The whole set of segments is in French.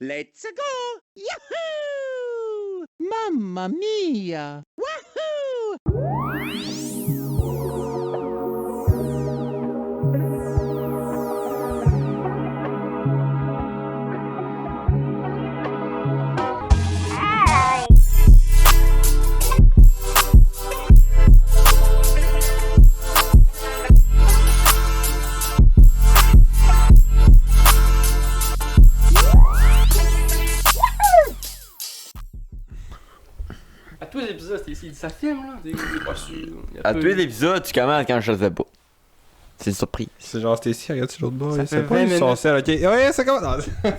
Let's go! Yahoo! Mamma mia! Wahoo! À tous les épisodes, ça filme là, t'es pas sûr. À tous les épisodes, tu commences quand je le sais pas. C'est une surprise. C'est genre Stacy, regarde sur l'autre bord. Ça Il fait sait pas 20 ils sont minutes. seuls, ok. Ouais, ça commence. Non.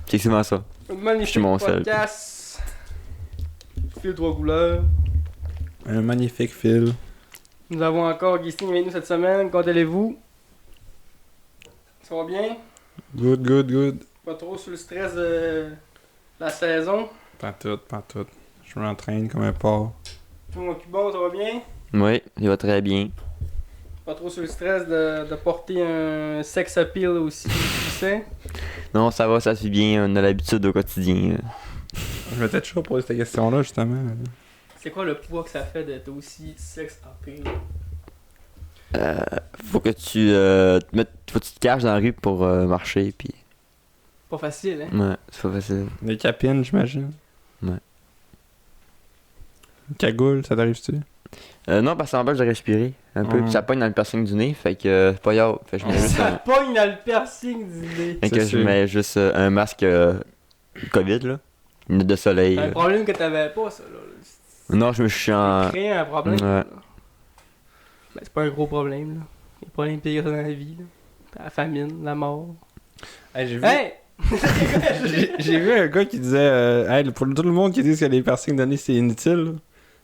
C'est souvent ça. Magnifique Je mon sel. podcast. Fil 3 couleurs. Un magnifique fil. Nous avons encore Guisting avec nous cette semaine. Comment allez-vous? Ça va bien? Good, good, good. Pas trop sous le stress de la saison. Pas tout, pas tout. Je m'entraîne comme un porc. Tout mon cul bon, ça va bien? Oui, il va très bien. Pas trop sous le stress de porter un sex appeal aussi, tu sais? Non, ça va, ça suit bien. On a l'habitude au quotidien. Je m'étais toujours posé cette question-là, justement. C'est quoi le poids que ça fait d'être aussi sex appeal? Faut que tu faut que tu te caches dans la rue pour marcher, puis Pas facile, hein? ouais, c'est pas facile. Des capines, j'imagine. Ouais. Une cagoule, ça t'arrive-tu? Non, parce que ça m'empêche de respirer un peu, Mm. puis ça pogne dans le piercing du nez, fait que c'est pas grave. Fait que je mets juste, Ça pogne dans le piercing du nez. fait que C'est je sûr. mets juste un masque COVID là, une lunette de soleil. C'est un problème que t'avais pas, ça, là. Non, je me suis en Créer un problème. Ouais. là. Ben, c'est pas un gros problème, là. Il y a des problèmes pires que ça dans la vie, là. La famine, la mort. Hey, j'ai vu... Hey! J'ai vu un gars qui disait hey, pour tout le monde qui dit que les piercings d'année c'est inutile, là.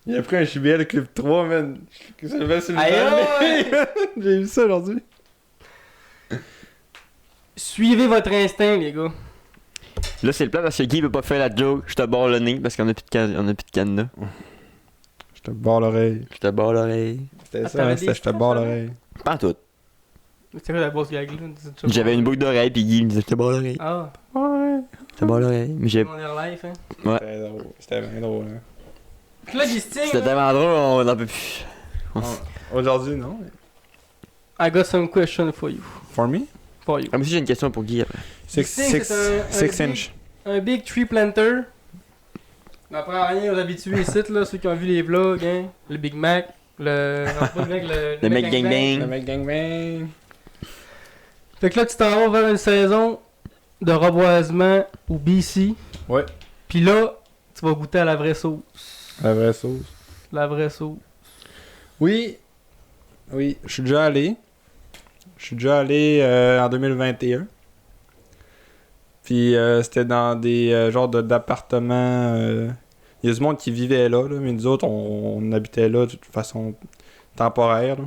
Il a pris un JBL Clip 3, man. Que ça le met sur le Aïe, nez. J'ai vu ça aujourd'hui. Suivez votre instinct, les gars. Là, c'est le plat parce que Guy peut pas faire la joke. Je te barre le nez parce qu'on a plus de cadenas. Je te barre l'oreille. Je te barre l'oreille. C'était Ah, ça, t'avais hein, des c'était je te stress, barre là? l'oreille. Pas en tout. C'est quoi la bosse gag, là? J'avais une boucle d'oreille, puis Guy me disait je te barre l'oreille. Ah, Ouais. Je te barre l'oreille. Mais j'ai. on est live, hein. Ouais. C'était drôle. C'était bien drôle, hein. Là, Gisting, C'était tellement drôle, on n'en peut plus. Aujourd'hui, non. I got some question for you. For me? For you. Ah, mais si j'ai une question pour Guy après. Gisting, c'est un 6 big- inch. Un big tree planter. N'apprends rien aux habitués ici, là, ceux qui ont vu les vlogs, hein. Le Big Mac, le... non, pas le mec, Le mec gangbang. Le mec gangbang. Fait que là, tu t'en vas vers une saison de reboisement au BC. Ouais. Pis là, tu vas goûter à la vraie sauce. La vraie sauce. La vraie sauce. Oui. Oui, je suis déjà allé. Je suis déjà allé en 2021. Puis c'était dans des genres d'appartements. Il y a du monde qui vivait là, mais nous autres, on habitait là de toute façon temporaire. Là.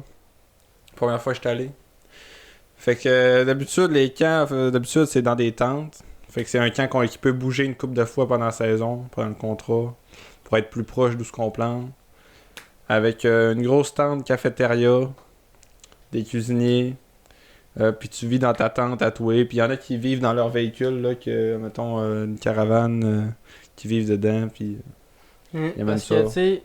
Première fois que j'étais allé. Fait que d'habitude, les camps, d'habitude, c'est dans des tentes. Fait que c'est un camp qui peut bouger une couple de fois pendant la saison, pendant le contrat, pour être plus proche d'où ce qu'on plante. Avec une grosse tente cafétéria, des cuisiniers, puis tu vis dans ta tente à toi. Puis il y en a qui vivent dans leur véhicule, là, que, mettons, une caravane, qui vivent dedans, puis... y a Parce même que, ça. tu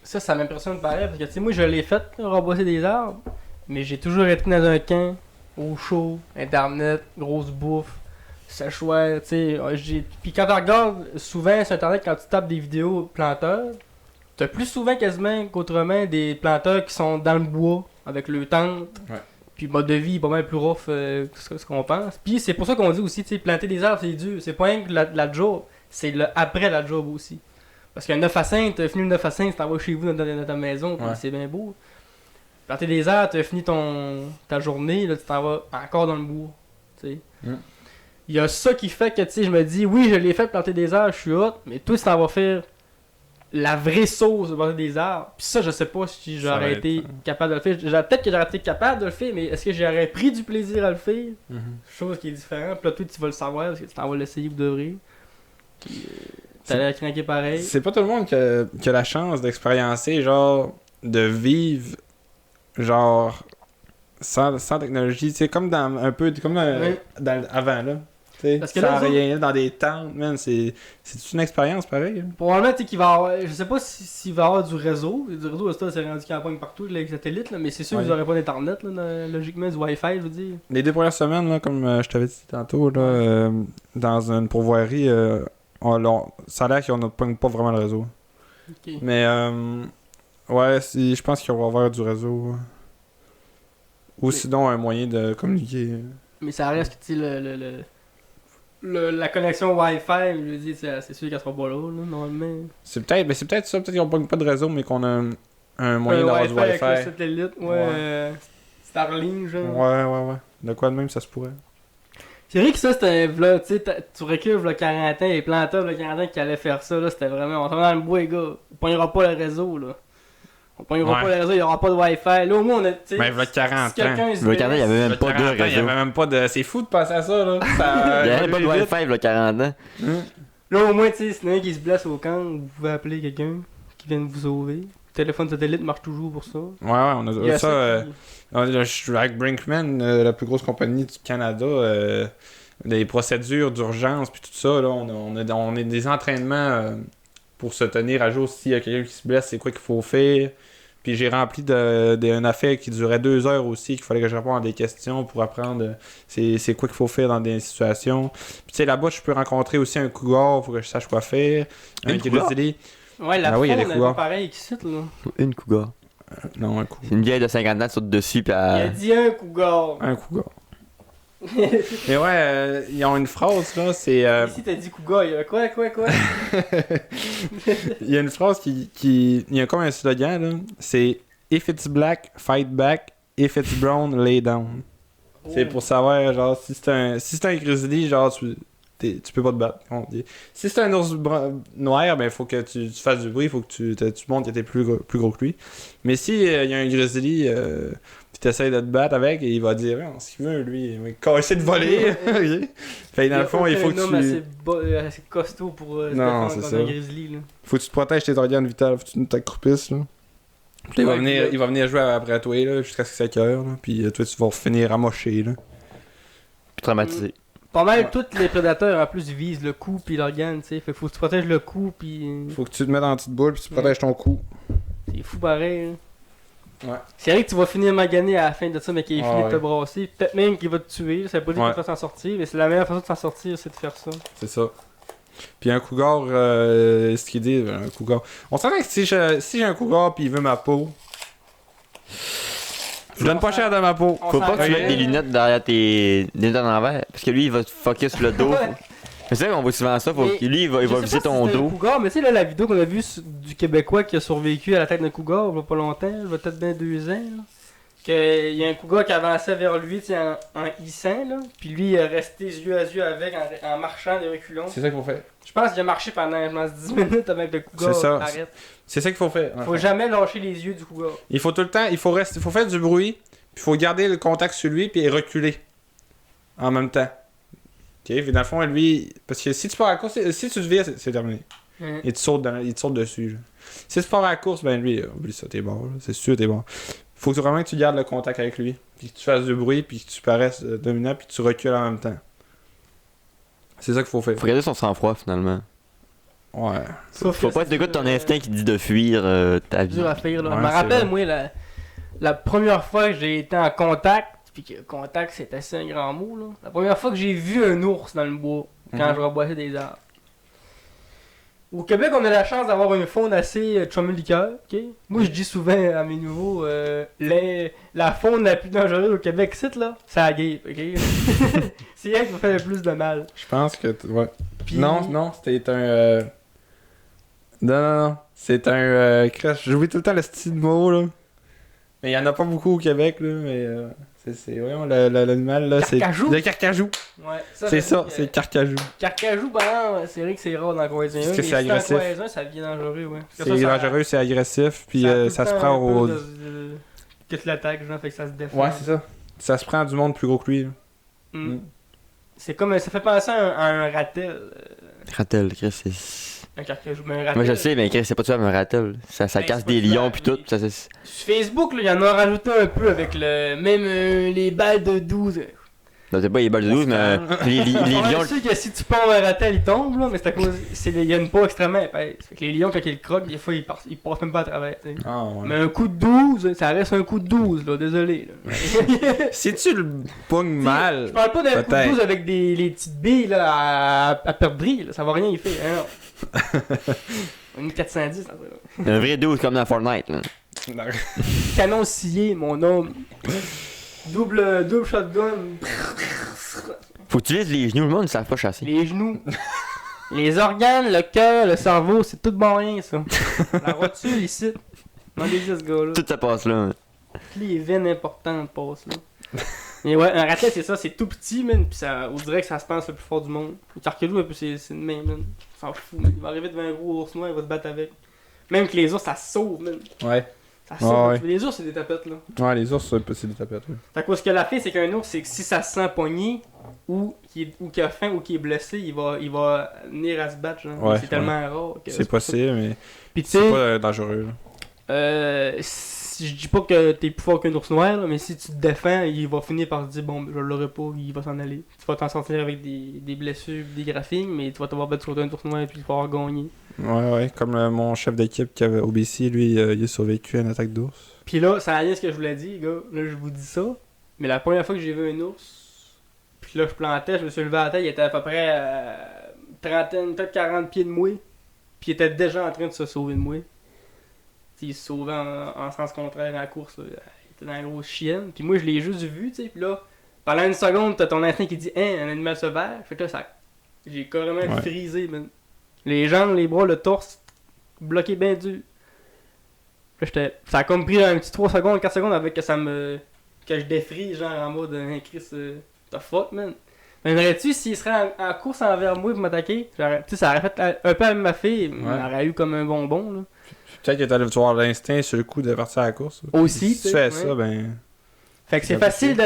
sais, ça m'impressionne pareil. Parce que, tu sais, moi, je l'ai fait, là, reboiser des arbres. Mais j'ai toujours été dans un camp, au chaud, internet, grosse bouffe, séchoir, tu sais. Puis quand tu regardes souvent sur internet, quand tu tapes des vidéos planteurs, t'as plus souvent quasiment qu'autrement des planteurs qui sont dans le bois, avec le tente. Ouais. Puis le mode de vie est pas mal plus rough que ce qu'on pense. Puis c'est pour ça qu'on dit aussi, tu sais, planter des arbres, c'est dur. C'est pas rien que la job, c'est le après la job aussi. Parce que 9 à 5, t'as fini le 9 à 5, tu t'en vas chez vous dans ta maison, puis Ouais. c'est bien beau. Planter des arbres, t'as fini ta journée, là, tu t'en vas encore dans le bois. Tu sais. Mm. Il y a ça qui fait que, tu sais, je me dis, oui, je l'ai fait planter des arbres, je suis hot, mais toi, si t'en vas faire la vraie sauce de planter des arbres, puis ça, je sais pas si Ça va j'aurais être, été capable de le faire. Peut-être que j'aurais été capable de le faire, mais est-ce que j'aurais pris du plaisir à le faire? Chose qui est différente. Puis là, toi, tu vas le savoir parce que tu t'en vas l'essayer ou d'ouvrir. Puis, t'as l'air craqué pareil. C'est pas tout le monde qui a la chance d'expériencer, genre, de vivre, genre, sans technologie. C'est comme dans un peu, comme Ouais. avant, là. T'sais, Parce que sans là, nous rien, dans des tentes, man, c'est une expérience pareil. Hein. Probablement, tu sais, qu'il va avoir. Je sais pas s'il va y avoir du réseau. Du réseau, c'est rendu campagne partout avec les satellites, là, mais c'est sûr Ouais. qu'ils n'auraient pas d'internet, là, logiquement, du Wi-Fi, je veux dire. Les 2 premières semaines, là, comme je t'avais dit tantôt, là, dans une pourvoirie, ça a l'air qu'on ne pogne pas vraiment le réseau. Ok. Mais, ouais, je pense qu'il va y avoir du réseau. Ou Mais- sinon, un moyen de communiquer. Mais ça reste que, tu sais, la connexion Wi-Fi, je veux dire, c'est sûr qu'elle sera pas là, normalement. C'est peut-être ça, peut-être qu'on pogne pas de réseau, mais qu'on a un moyen d'avoir du Avec le Wi-Fi. satellite, ouais. Ouais. Starlink, genre. Ouais. De quoi de même, ça se pourrait. C'est vrai que ça, c'était un vlog, tu sais, tu recules v'là 40 ans, les planteurs v'là 40 ans qui allaient faire ça, là, c'était vraiment, on s'en va dans le bois, les gars. On pognera pas le réseau, là. On pognera Ouais. pas le réseau, il y aura pas de Wi-Fi. Là, au moins, on a, tu sais. Mais il y a 40 si ans. quelqu'un se Le Canada, il y avait blesse- même pas 2 Il y réseaux. avait même pas de. C'est fou de penser à ça, là. Il y avait même pas de évolue vite. Wi-Fi, là, 40 ans. Là, au moins, tu sais, s'il y en a un qui se blesse au camp, vous pouvez appeler quelqu'un qui vienne vous sauver. Le téléphone satellite marche toujours pour ça. Ouais, on Il y a a ça. qui- Je suis avec Brinkman, la plus grosse compagnie du Canada. Les procédures d'urgence, puis tout ça, là, on a des entraînements pour se tenir à jour s'il y a quelqu'un qui se blesse, c'est quoi qu'il faut faire. Puis j'ai rempli une affaire qui durait 2 heures aussi, qu'il fallait que je réponde à des questions pour apprendre c'est quoi qu'il faut faire dans des situations. Puis tu sais, là-bas, je peux rencontrer aussi un cougar pour que je sache quoi faire. Un cougar? Ouais, grizzly. la Ah oui, il y a faune, des elle cougars. est pareil ici, là. Une cougar. Non, un cougar. C'est une vieille de 50 ans qui saute dessus, puis Il a elle... dit un cougar. Un cougar. Mais ouais, ils ont une phrase, là, c'est... Ici, t'as dit cougar, il y a quoi? Il y a une phrase qui... Il y a comme un slogan, là. C'est « If it's black, fight back. If it's brown, lay down. C'est pour savoir, genre, si c'est un grizzly, genre, tu peux pas te battre. On dit. Si c'est un ours noir, ben, faut que tu fasses du bruit, faut que tu montres que t'es plus gros que lui. Mais si il y a un grizzly, pis t'essayes de te battre avec, il va dire, oh, ce qu'il veut, lui, il va essayer de voler. Ok. Fait que dans le fond, il faut que un tu... homme assez costaud pour se Non, défendre c'est contre ça. un grizzly, là. Faut que tu te protèges tes organes vitaux, faut que tu t'accroupisses, là. Puis là, Ouais, il va venir jouer après toi, là, jusqu'à ce que ça cœur, là. Puis toi, tu vas finir amoché, là. puis traumatisée. Pas mal, tous les prédateurs en plus visent le cou puis l'organe, tu sais. Fait que faut que tu protèges le cou puis. Faut que tu te mettes dans une petite boule, puis tu protèges ton cou. C'est fou pareil. Hein. Ouais. C'est vrai que tu vas finir magané à la fin de ça, mais qu'il est Ah fini de te ouais. brasser. Peut-être même qu'il va te tuer. Ça veut pas dire Ouais. qu'il va s'en sortir, mais c'est la meilleure façon de s'en sortir, c'est de faire ça. C'est ça. Puis un cougar, ce qu'il dit, un cougar. On s'entend que si j'ai un cougar puis il veut ma peau, je donne pas cher de ma peau. On Faut pas que tu s'en mettes des rappelle. lunettes derrière tes lunettes en envers, parce que lui, il va te focus sur le dos. Ouais. C'est ça qu'on voit souvent ça, faut Mais que lui, il va Je sais viser pas si ton c'était un dos. cougar, mais tu sais, là, la vidéo qu'on a vue du Québécois qui a survécu à la tête d'un cougar, il y a pas longtemps, il y a peut-être bien 2 ans, là. Il y a un cougar qui avançait vers lui, tu sais, en hissant, là. Puis lui, il est resté yeux à yeux avec, en marchant des reculons. C'est ça qu'il faut faire. Je pense qu'il a marché pendant, je pense, 10 minutes avec le cougar. C'est ça. Arrête. C'est ça qu'il faut faire. Faut jamais lâcher les yeux du cougar. Il faut tout le temps, il faut faire du bruit, puis il faut garder le contact sur lui, puis reculer. En même temps. Ok, puis dans le fond, lui, parce que si tu pars à la course, si tu te vires, c'est terminé. Il te saute dessus. Là. Si tu pars à la course, ben lui, oublie ça, t'es mort. Là. C'est sûr, t'es mort. Faut vraiment que tu gardes le contact avec lui, puis que tu fasses du bruit, puis que tu paraisses dominant, puis que tu recules en même temps. C'est ça qu'il faut faire. Faut garder son sang-froid, finalement. Ouais. Sauf Faut que pas c'est être le gars de ton dur, instinct qui dit de fuir ta vie. dur à faire, là. Ouais, Je me c'est rappelle, vrai. moi, la première fois que j'ai été en contact, puis que contact, c'est assez un grand mot, là. La première fois que j'ai vu un ours dans le bois, quand Mhm. je reboissais des arbres. Au Québec, on a la chance d'avoir une faune assez chum-liqueur, ok? Moi, je dis souvent à mes nouveaux, la faune la plus dangereuse au Québec, c'est là, c'est la guêpe, ok? C'est elle qui me fait le plus de mal. Je pense que. Ouais. Puis- Non, c'était un. Non. C'est un. Crash. J'oublie tout le temps le style de mot, là. Mais il y en a pas beaucoup au Québec, là. Mais. Voyons, l'animal, là. C'est. Carcajou? Le carcajou. Ouais, C'est ça, j'avoue que- c'est le carcajou. Carcajou, ben, c'est vrai que c'est rare dans le croiser un. Parce que mais c'est si t'en agressif. croises un, ça devient dangereux, ouais. Parce C'est que ça, dangereux, c'est agressif, puis a tout le ça se temps prend un au. peu que tu l'attaques, genre, fait que ça se défend. Ouais, c'est ça. Ça se prend à du monde plus gros que lui. Là. Mm. Mm. C'est comme, ça fait penser à un ratel. Ratel, Chris, c'est... Un carcajou, mais un ratel. Moi je sais, mais Chris, c'est pas tuable un ratel. Ça Ben, casse c'est pas des tuable, lions pis tout. mais- Ça, c'est... Sur Facebook, là, il y en a rajouté un peu avec le. Même les balles de 12. Non, c'est pas les balles de 12, mais les lions. Je sais que si tu pars vers la tête, ils tombent, là, mais c'est à cause. Il y a une peau extrêmement épaisse. Fait que les lions, quand ils le croquent, des fois, ils passent même pas à travers. T'sais. Ah, ouais. Mais un coup de 12, ça reste un coup de 12, là, désolé. Là. Si tu le pognes mal. Je parle pas d'un coup de peut-être. 12 avec les petites billes là, à perdre, là, ça va rien y faire. Hein, non. Une 410, ça va. Un vrai 12 comme dans Fortnite, là. Canon scié, mon homme. Double shotgun. Faut que tu utilises les genoux, le monde ne savent pas chasser. Les genoux. Les organes, le cœur, le cerveau, c'est tout bon rien, ça. La rotule, ici. Demandez-y à ce gars-là. Tout ça passe là. Les veines importantes passent là. Mais ouais, un raclette, c'est ça, c'est tout petit, man. Pis ça, on dirait que ça se pense le plus fort du monde. Le carquelou, un peu, c'est le même, man. Il s'en fout, man. Il va arriver devant un gros ours noir, il va se battre avec. Même que les ours, ça se sauve, man. Ouais. Ça se sauve. Ouais. Les ours, c'est des tapettes, là. Ouais, les ours, c'est des tapettes. Ouais. Fait que ce qu'elle a fait, c'est qu'un ours, c'est que si ça se sent pogné, ou qu'il a faim, ou qu'il est blessé, il va venir à se battre, genre. Ouais, C'est tellement rare que. C'est possible, mais Pis tu c'est sais, pas dangereux. Là. je dis pas que t'es plus fort qu'un ours noir, là, mais si tu te défends, il va finir par se dire bon, je l'aurai pas, il va s'en aller. Tu vas t'en sortir avec des blessures, des graphiques, mais tu vas t'avoir battu contre un ours noir et puis il va avoir gagné. Ouais, comme mon chef d'équipe qui avait OBC, lui, il a survécu à une attaque d'ours. Puis là, ça a rien ce que je vous l'ai dit, gars. Là, je vous dis ça. Mais la première fois que j'ai vu un ours, puis là, je plantais, je me suis levé à la tête, il était à peu près trentaine, peut-être 40 pieds de moi. Puis il était déjà en train de se sauver de moi. T'sais, il se sauvait en sens contraire à la course. Là. Il était dans la grosse chienne. Puis moi, je l'ai juste vu, tu sais. Puis là, pendant une seconde, t'as ton instinct qui dit hein, un animal sauvage. Fait que là, ça. J'ai carrément frisé, man. Les jambes, les bras, le torse, bloqué bien dur. Ça a comme pris un petit 3 secondes, 4 secondes avec que que je défrise, genre en mode Chris, the fuck, man. Mais m'aimerais-tu s'il serait en course envers moi pour m'attaquer? Tu sais, ça aurait fait un peu à ma fille, il aurait eu comme un bonbon, là. Peut-être que t'allais avoir l'instinct sur le coup de partir à la course. Aussi, si tu fais ça, ben. Fait que c'est facile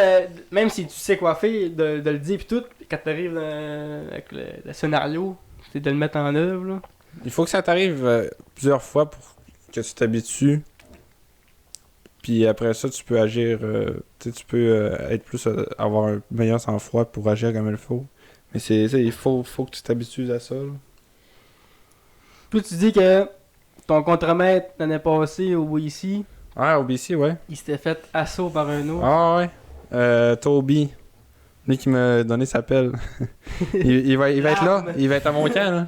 même si tu sais quoi faire, de le dire pis tout, quand t'arrives avec le scénario, c'est de le mettre en œuvre, là. Il faut que ça t'arrive plusieurs fois pour que tu t'habitues. Puis après ça, tu peux agir. Tu peux être plus. Avoir un meilleur sang-froid pour agir comme il faut. Mais il faut que tu t'habitues à ça. Là. Toi, tu dis que ton contremaître l'année passée au ici, Ah, OBC, ouais. il s'était fait assaut par un ours. Ah, ouais. Toby. Lui qui m'a donné sa pelle. il va être là. Il va être à mon camp, là.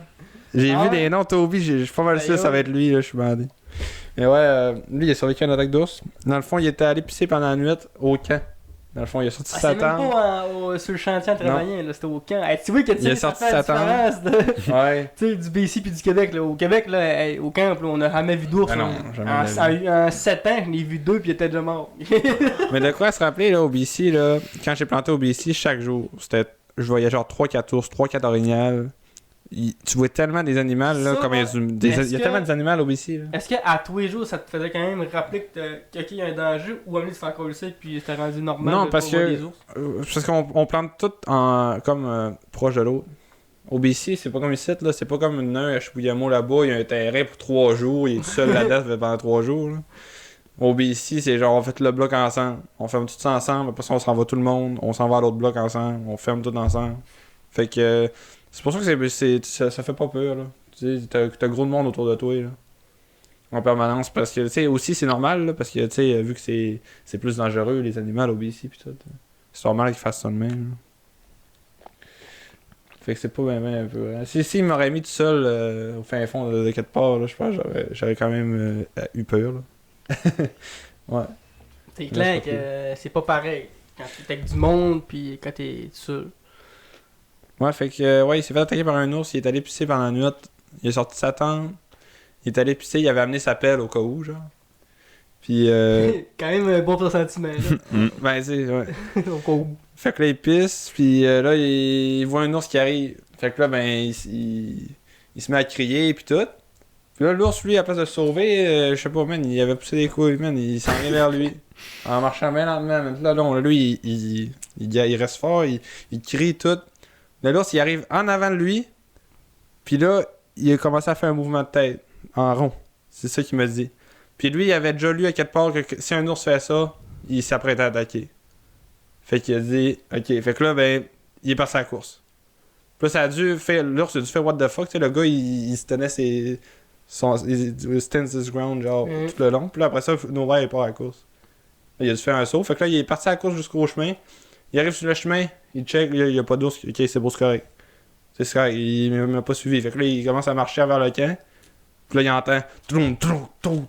J'ai vu des noms, Toby. Je suis pas mal sûr que ça va être lui, là. Je suis bandé. Mais ouais, lui, il a survécu à une attaque d'ours. Dans le fond, il était allé pisser pendant la nuit au camp. Dans le fond, il a sorti sa C'est même tente. pas sur le chantier en travaillant, là, c'était au camp. Hey, tu vois que Il a sorti sa tente. Ouais. Tu sais, du BC puis du Québec, là. Au Québec, là, au camp, là, on a jamais vu d'ours. Ah non, jamais En 7 ans, je l'ai vu 2 puis il était déjà mort. Mais de quoi se rappeler, là, au BC, là, quand j'ai planté au BC, chaque jour, je voyais genre 3-4 ours, 3-4 orignales. Tu vois tellement des animaux, là, Ça, comme il y a tellement d'animaux au BC, là. Est-ce qu'à tous les jours, ça te faisait quand même rappeler qu'il y a un danger ou amener de faire coller ça puis c'était rendu normal Non, de parce pas voir que des ours? parce qu'on plante tout comme proche de l'autre. Au BC, c'est pas comme ici, là, c'est pas comme une à Chibougamau là-bas, il y a un terrain pour 3 jours, il est tout seul là-dedans pendant 3 jours. Là. Au BC, c'est genre on fait le bloc ensemble, on ferme tout ça ensemble, après ça on s'en va tout le monde, on s'en va à l'autre bloc ensemble, on ferme tout ensemble. Fait que c'est pour ça que ça fait pas peur, là. Tu sais, t'as gros de monde autour de toi, là. En permanence, parce que, tu sais, aussi c'est normal, là, parce que, tu sais, vu que c'est plus dangereux, les animaux au BC pis tout, c'est normal qu'ils fassent ça de même, là. Fait que c'est pas vraiment un peu. Hein. Si il m'aurait mis tout seul au fin fond de quelque part, là, je pense que j'aurais quand même eu peur, là. Ouais. C'est clair que c'est pas pareil quand t'es avec du monde puis quand t'es tout seul. Ouais, fait que, ouais, il s'est fait attaquer par un ours, il est allé pisser pendant la nuit, il est sorti de sa tente, il est allé pisser, il avait amené sa pelle au cas où, genre. Puis, quand même un bon pressentiment, là. ben, c'est, ouais. Au cas où. Fait que là, il pisse, puis là, il voit un ours qui arrive. Fait que là, ben, il se met à crier, puis tout. Puis là, l'ours, lui, à place de se sauver, je sais pas, man, il avait poussé des couilles, man, il s'en vient vers lui. En marchant bien lentement, man. Là, lui, il reste fort, il crie tout. Là, l'ours, il arrive en avant de lui, puis là, il a commencé à faire un mouvement de tête, en rond. C'est ça qu'il m'a dit. Puis lui, il avait déjà lu à quelque part que si un ours fait ça, il s'apprête à attaquer. Fait qu'il a dit, ok. Fait que là, ben, il est parti à la course. Puis là, ça a dû faire, l'ours a dû faire what the fuck, tu sais, le gars, il se tenait il stands his ground, genre, tout le long. Puis là, après ça, Nova, il part à la course. Là, il a dû faire un saut. Fait que là, il est parti à la course jusqu'au chemin. Il arrive sur le chemin, il check, il y a pas d'ours. Ok, c'est beau, c'est correct. C'est correct, il m'a pas suivi. Fait que là, il commence à marcher vers le camp. Puis là, il entend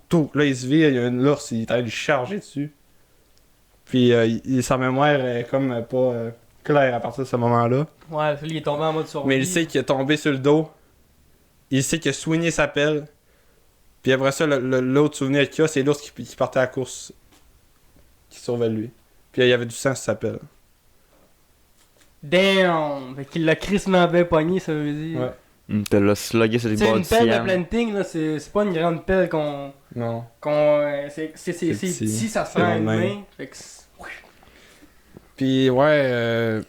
tout. Là, il se vire, il y a une ours, il est allé lui charger dessus. Puis sa mémoire est comme pas claire à partir de ce moment-là. Ouais, lui, il est tombé en mode survie. Mais il sait qu'il est tombé sur le dos. Il sait qu'il a soigné sa pelle. Puis après ça, l'autre souvenir qu'il a, c'est l'ours qui partait à la course. Qui sauvait lui. Puis il y avait du sang sur sa pelle. Damn! Fait qu'il l'a crissement bien pogné, ça veut dire. Ouais. T'as le slugué sur les Tu sais, bords une du pelle de Siam. planting, là, c'est pas une grande pelle qu'on. Non. C'est petit. petit, ça se C'est prend à dans une le main. Fait que Puis ouais,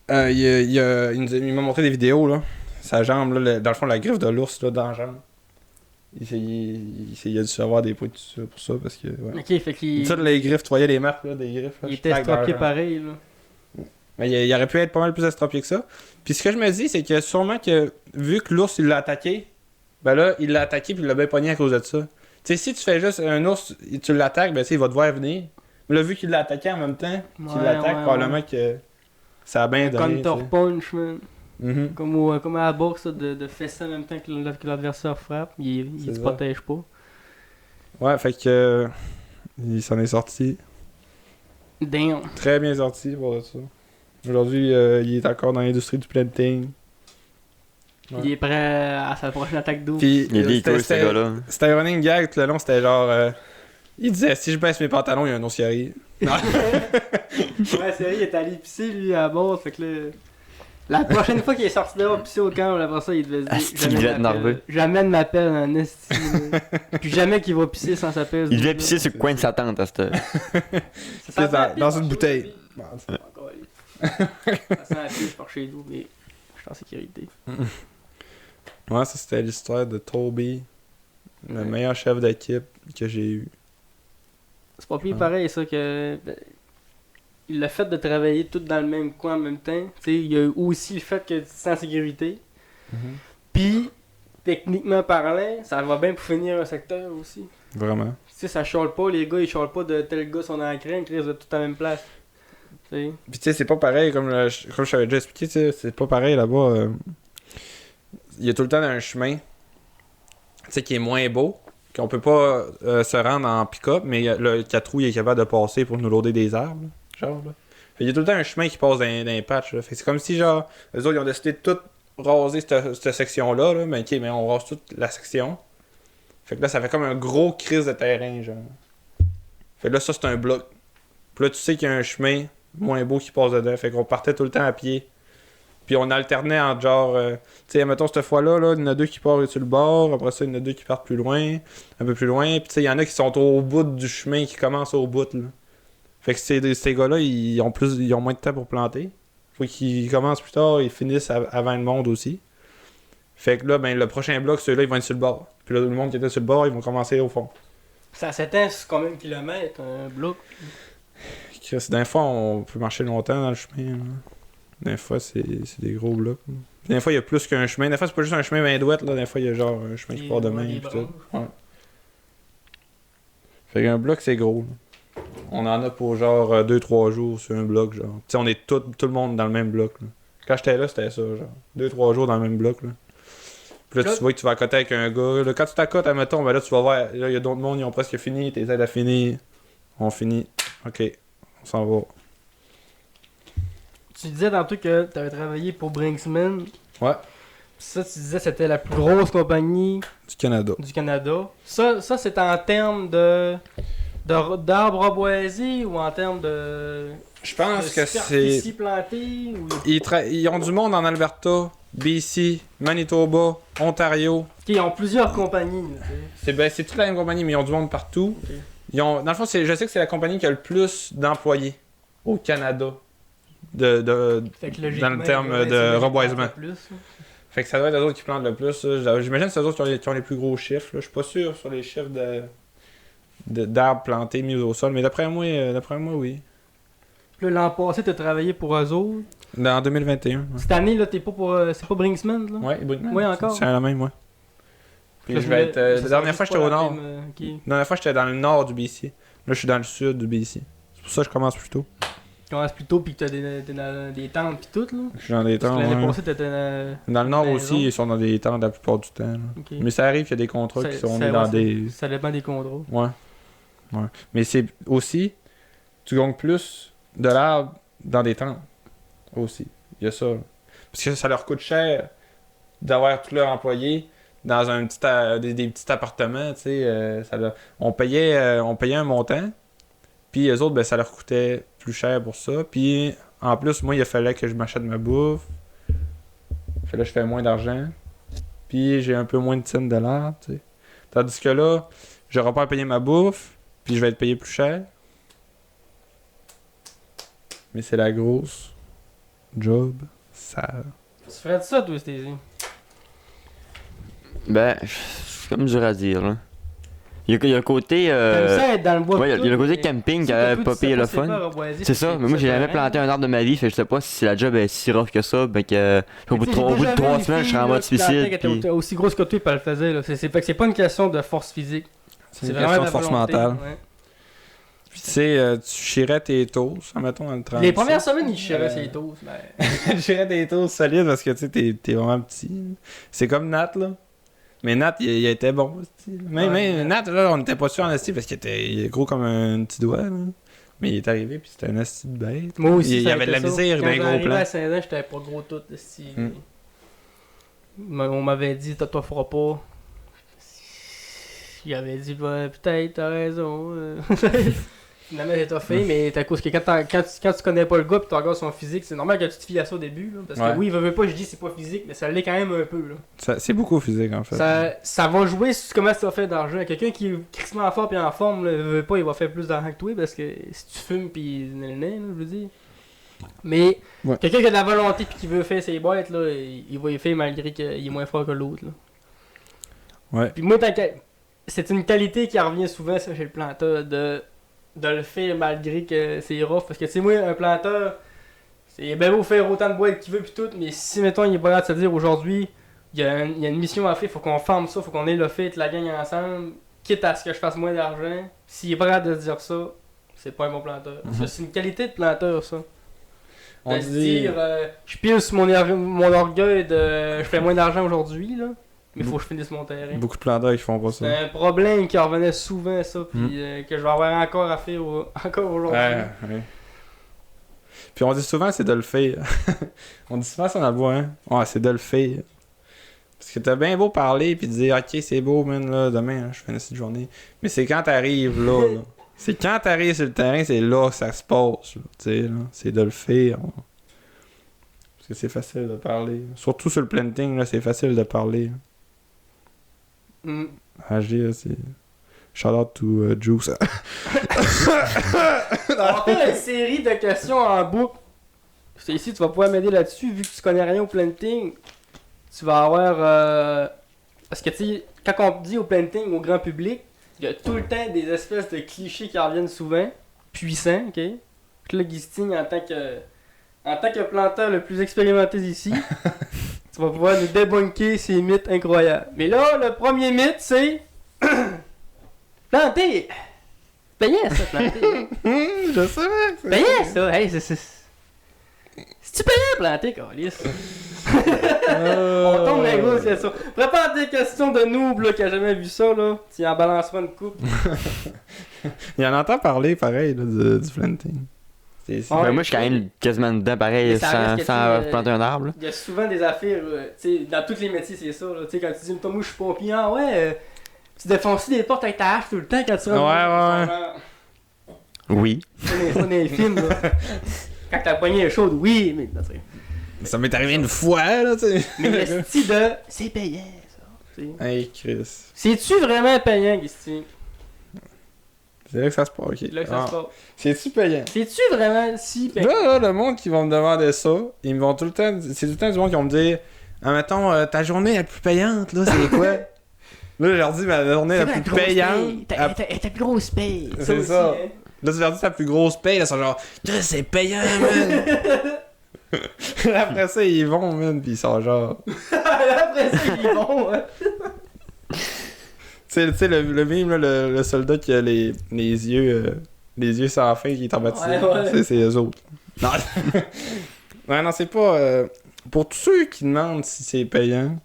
il m'a montré des vidéos, là. Sa jambe, là, dans le fond, la griffe de l'ours, là, dans la jambe. Il a dû se avoir des points pour ça, parce que, ouais. Ok, fait qu'il. Ça, les griffes, tu voyais les marques, là, des griffes. Là, Il était estropié pareil, là. Mais il aurait pu être pas mal plus estropié que ça. Puis ce que je me dis, c'est que sûrement que, vu que l'ours, il l'a attaqué, ben là, il l'a attaqué puis il l'a bien pogné à cause de ça. Tu sais, si tu fais juste un ours, tu l'attaques, ben tu sais, il va te voir venir. Mais là, vu qu'il l'a attaqué en même temps, qu'il l'attaque, probablement que ça a bien donné. Counter punch, man. Mhm. Comme à la boxe, là, de fesser en même temps que l'adversaire frappe. Il C'est te ça. protège pas. Ouais, fait que. Il s'en est sorti. Damn. Très bien sorti pour ça. Aujourd'hui, il est encore dans l'industrie du planting. Ouais. Il est prêt à sa prochaine attaque d'eau. Puis, Il est découvert, ce c'était gars-là. c'était un running gag tout le long, c'était genre. Il disait, si je baisse mes pantalons, il y a un ours qui arrive. Ouais, sérieux, il est allé pisser, lui, à bord. Fait que là. La prochaine fois qu'il est sorti dehors pisser au camp, après ça, il devait se dire. Asti, il devait être nerveux. J'amène ma pelle en esti. là. Puis jamais qu'il va pisser sans sa pelle. Il devait pisser sur le coin de sa tente à cette heure. Ça dans une bouteille. Ça sent la pisse par chez nous, mais je suis en sécurité. Ouais, ça c'était l'histoire de Toby, le meilleur chef d'équipe que j'ai eu. C'est pas plus pareil ça que le fait de travailler tout dans le même coin en même temps. Tu sais, il y a aussi le fait que tu te sens en sécurité. Puis, techniquement parlant, ça va bien pour finir un secteur aussi. Vraiment. Tu sais, ça chiale pas, les gars ils chialent pas de tel gars sont dans la crème, ils restent tout à la même place. Tu sais. Puis tu sais, c'est pas pareil, comme je t'avais déjà expliqué, tu sais, c'est pas pareil là-bas. Il y a tout le temps un chemin, tu sais, qui est moins beau, qu'on peut pas se rendre en pick-up, mais le 4 roues il est capable de passer pour nous loader des arbres, là, genre là. Fait il y a tout le temps un chemin qui passe dans les patchs, là. Fait que c'est comme si, genre, eux autres, ils ont décidé de tout raser cette section-là, là, mais ok, mais on rase toute la section. Fait que là, ça fait comme un gros crise de terrain, genre. Fait que là, ça, c'est un bloc. Puis là, tu sais qu'il y a un chemin moins beau qui passe dedans. Fait qu'on partait tout le temps à pied. Puis on alternait entre genre... tu sais, mettons, cette fois-là, là, il y en a deux qui partent sur le bord. Après ça, il y en a deux qui partent plus loin. Un peu plus loin. Puis tu sais, il y en a qui sont au bout du chemin, qui commencent au bout, là. Fait que ces gars-là, ils ont moins de temps pour planter. Faut qu'ils commencent plus tard, ils finissent avant le monde aussi. Fait que là, ben, le prochain bloc, ceux-là, ils vont être sur le bord. Puis là, le monde qui était sur le bord, ils vont commencer au fond. Ça s'étend sur combien de kilomètres un bloc? Des fois, on peut marcher longtemps dans le chemin. Là. Des fois, c'est des gros blocs. Là. Des fois, il y a plus qu'un chemin. Des fois, c'est pas juste un chemin bien douette. Là. Des fois, il y a genre un chemin qui part de main. Ouais. Fait qu'un bloc, c'est gros. Là. On en a pour genre 2-3 jours sur un bloc. Genre. T'sais, on est tout le monde dans le même bloc. Là. Quand j'étais là, c'était ça. Genre 2-3 jours dans le même bloc. Là. Puis là, tu vois que tu vas accoter avec un gars. Là, quand tu t'accotes, admettons, ben là, tu vas voir. Là, il y a d'autres mondes, ils ont presque fini. Tes aides à finir. On finit. Ok. On s'en va. Tu disais tantôt que tu avais travaillé pour Brinksman. Ouais. Ça, tu disais que c'était la plus grosse compagnie Du Canada. du Canada. Ça c'est en termes d'arbres boisés ou en termes de. Je pense que c'est. superficie plantée ou. Ils ont du monde en Alberta, BC, Manitoba, Ontario. Ok, ils ont plusieurs compagnies. Là, C'est toute la même compagnie, mais ils ont du monde partout. Ok. Dans le fond, je sais que c'est la compagnie qui a le plus d'employés au Canada. Fait que logiquement, dans le terme ouais, de c'est reboisement. plus, là. Fait que ça doit être eux autres qui plantent le plus. Là. J'imagine que c'est eux autres qui ont les plus gros chiffres. Là. Je suis pas sûr sur les chiffres d'arbres plantés mis au sol, mais d'après moi, oui. Puis là, l'an passé, t'as travaillé pour eux autres. En 2021. Ouais, Cette année, là, t'es pas pour. C'est pas Brinksman, là? ouais, Brinkman. Ouais, encore. C'est la même, ouais. Puis Là, je vais être. La ça dernière sera fois, juste j'étais au pas la nord. même, ok. La dernière fois, j'étais dans le nord du BC. Là, je suis dans le sud du BC. C'est pour ça que je commence plus tôt. Tu commences plus tôt, pis que t'as des tentes pis tout, là. Je suis dans des Parce temps. que l'année Ouais. passée, t'étais Dans le nord maison. aussi, ils sont dans des temps la plupart du temps. Là. Ok. Mais ça arrive qu'il y a des contrats qui sont Ça- dans ouais, des. Ça dépend des contrats. Ouais. Ouais. Mais c'est aussi, tu gagnes plus de l'herbe dans des temps. Aussi. Il y a ça. Là. Parce que ça leur coûte cher d'avoir tous leurs employés dans un petit des petits appartements, tu sais. On payait un montant. Puis eux autres, ben, ça leur coûtait plus cher pour ça. Puis en plus, moi, il fallait que je m'achète ma bouffe. Fait là, je fais moins d'argent. Puis j'ai un peu moins de titres de l'herbe, tu sais. Tandis que là, j'aurai pas à payer ma bouffe. Puis je vais être payé plus cher. Mais c'est la grosse job sale. Tu ferais de ça, toi, Stacey? Ben, c'est comme dur à dire, là. Il y a le côté. T'aimes ça être dans le bois? Ouais, pis il y a le tout, côté mais camping si qui t'as a tout, pas tu payé sais le c'est quoi, fun. reboiser, C'est ça, mais moi j'ai jamais planté un arbre de ma vie, fait que je sais pas si la job est si rough que ça, ben que au bout de 3 semaines je serais en mode suicide. Puis... Puis... aussi grosse que toi, pas le faisait. Là. Fait que c'est pas une question de force physique. C'est une question de force mentale. Ouais. Puis tu sais, tu chirais tes toasts, mettons, dans le 30. Les premières semaines, il chirait ses toasts. Mais... Je chirais tes toasts solides parce que tu sais, t'es vraiment petit. C'est comme Nat, là. Mais Nat, il était bon. Même Nat, là, on était pas sûr en esti parce qu'il était gros comme un petit doigt, là. Mais il est arrivé, puis c'était un esti de bête. Moi aussi, il y avait de la misère dans les gros plans. à 16 ans, j'étais pas gros tout. On m'avait dit, toi, feras pas. Il avait dit, ouais, peut-être, t'as raison. Finalement, j'ai toffé, mais t'as cause que quand tu connais pas le gars pis tu regardes son physique, c'est normal que tu te fies à ça au début. Là, parce que oui, veut pas, je dis c'est pas physique, mais ça l'est quand même un peu. Là. C'est beaucoup physique en fait. Ça va jouer sur comment tu vas faire d'argent. Quelqu'un qui est crissement fort pis en forme, là, veut pas, il va faire plus d'argent que toi parce que si tu fumes pis je veux dire. Mais quelqu'un qui a de la volonté pis qui veut faire ses boîtes, là, il va y faire malgré qu'il est moins fort que l'autre. Là. Ouais. Puis moi, c'est une qualité qui revient souvent ça, chez le planteur de le faire malgré que c'est rough. Parce que, tu sais, moi, un planteur, c'est bien beau faire autant de boîtes qu'il veut pis tout, mais si, mettons, il est pas là de se dire aujourd'hui, il y a une mission à faire, faut qu'on forme ça, faut qu'on ait le fait, la gang ensemble, quitte à ce que je fasse moins d'argent, s'il est pas là de se dire ça, c'est pas un bon planteur. Parce que c'est une qualité de planteur, ça. On de se dit... dire, je pile sur mon orgueil de je fais moins d'argent aujourd'hui, là. Mais faut que je finisse mon terrain. Beaucoup de planteurs qui font pas ça. C'est un problème qui revenait souvent, ça, puis que je vais avoir encore à faire encore aujourd'hui. Ouais. Puis on dit souvent c'est de le faire. On dit souvent ça dans le bois, hein. Ouais, c'est de le faire. Parce que t'as bien beau parler puis dire ok c'est beau man là, demain hein, je finis cette journée. Mais c'est quand t'arrives là. C'est quand t'arrives sur le terrain, c'est là que ça se passe. Tu sais, là. C'est de le faire. Parce que c'est facile de parler. Surtout sur le planting, là, c'est facile de parler. AG, c'est. Shout out to Juice. On va faire une série de questions en boucle. Ici, tu vas pouvoir m'aider là-dessus, vu que tu connais rien au planting. Tu vas avoir. Parce que, tu sais, quand on dit au planting, au grand public, il y a tout le temps des espèces de clichés qui reviennent souvent, puissants, ok? Puis là, Guisting, en tant que planteur le plus expérimenté ici, tu vas pouvoir nous débunker ces mythes incroyables. Mais là, le premier mythe, c'est. Planter! Payant ça, planter! Je savais! Payant ça! Hey, c'est-tu payant planter, câlisse? On tombe dans les grosses questions. Prépare des questions de noob là, qui a jamais vu ça, là. Tu en balanceras une coupe. Il en entend parler, pareil, là, du planting. Ouais, moi, je suis quand même quasiment dedans, pareil, sans planter un arbre. Il y a souvent des affaires, tu sais, dans tous les métiers, c'est ça, là. Tu sais, quand tu dis, moi, je suis pompier, ah ouais, tu défonces des portes avec ta hache tout le temps quand tu rentres. Ouais. Oui. C'est dans les films, là. Quand ta poignée est chaude, oui, mais non, Ça m'est arrivé une fois, là, tu sais. mais le style de. C'est payant, ça. T'sais. Hey, Chris. C'est-tu vraiment payant, Guisting? C'est là que ça se passe, ok. C'est là que ça se passe. C'est-tu payant? C'est-tu vraiment si payant? Là, le monde qui va me demander ça, ils me vont tout le temps. C'est tout le temps du monde qui vont me dire ah, mettons, ta journée la plus payante, là, c'est quoi? Là, je leur dis ma journée la plus payante. Ta plus grosse paye. C'est ça. Aussi, hein? Là, tu perdu ta plus grosse paye, là, ils sont genre, Chris, c'est payant, man! Après ça, ils vont, man, pis ils sont genre. Après ça, ils vont, ouais. Tu sais, le mime, là, le soldat qui a les yeux sans fin qui est traumatisé. Ouais. C'est eux autres. Non, ouais, non, c'est pas. Pour tous ceux qui demandent si c'est payant,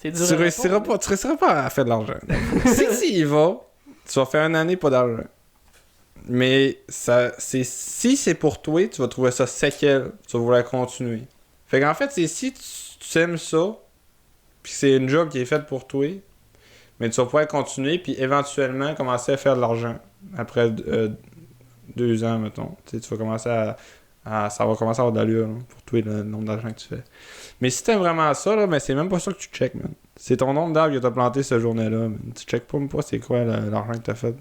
C'est tu dur à réussiras répondre. pas à faire de l'argent. Si tu y vas, tu vas faire une année pas d'argent. Mais si c'est pour toi, tu vas trouver ça séquel, tu vas vouloir continuer. Fait qu'en fait, c'est si tu aimes ça, puis que c'est une job qui est faite pour toi, mais tu vas pouvoir continuer, puis éventuellement commencer à faire de l'argent. Après 2 ans, mettons. Tu sais, tu vas commencer ça va commencer à avoir de l'allure là, pour toi, le nombre d'argent que tu fais. Mais si t'aimes vraiment ça, là, ben c'est même pas ça que tu checkes, man. C'est ton nombre d'arbres que t'as planté cette journée-là, man. Tu checkes pas même pas c'est quoi l'argent que t'as fait.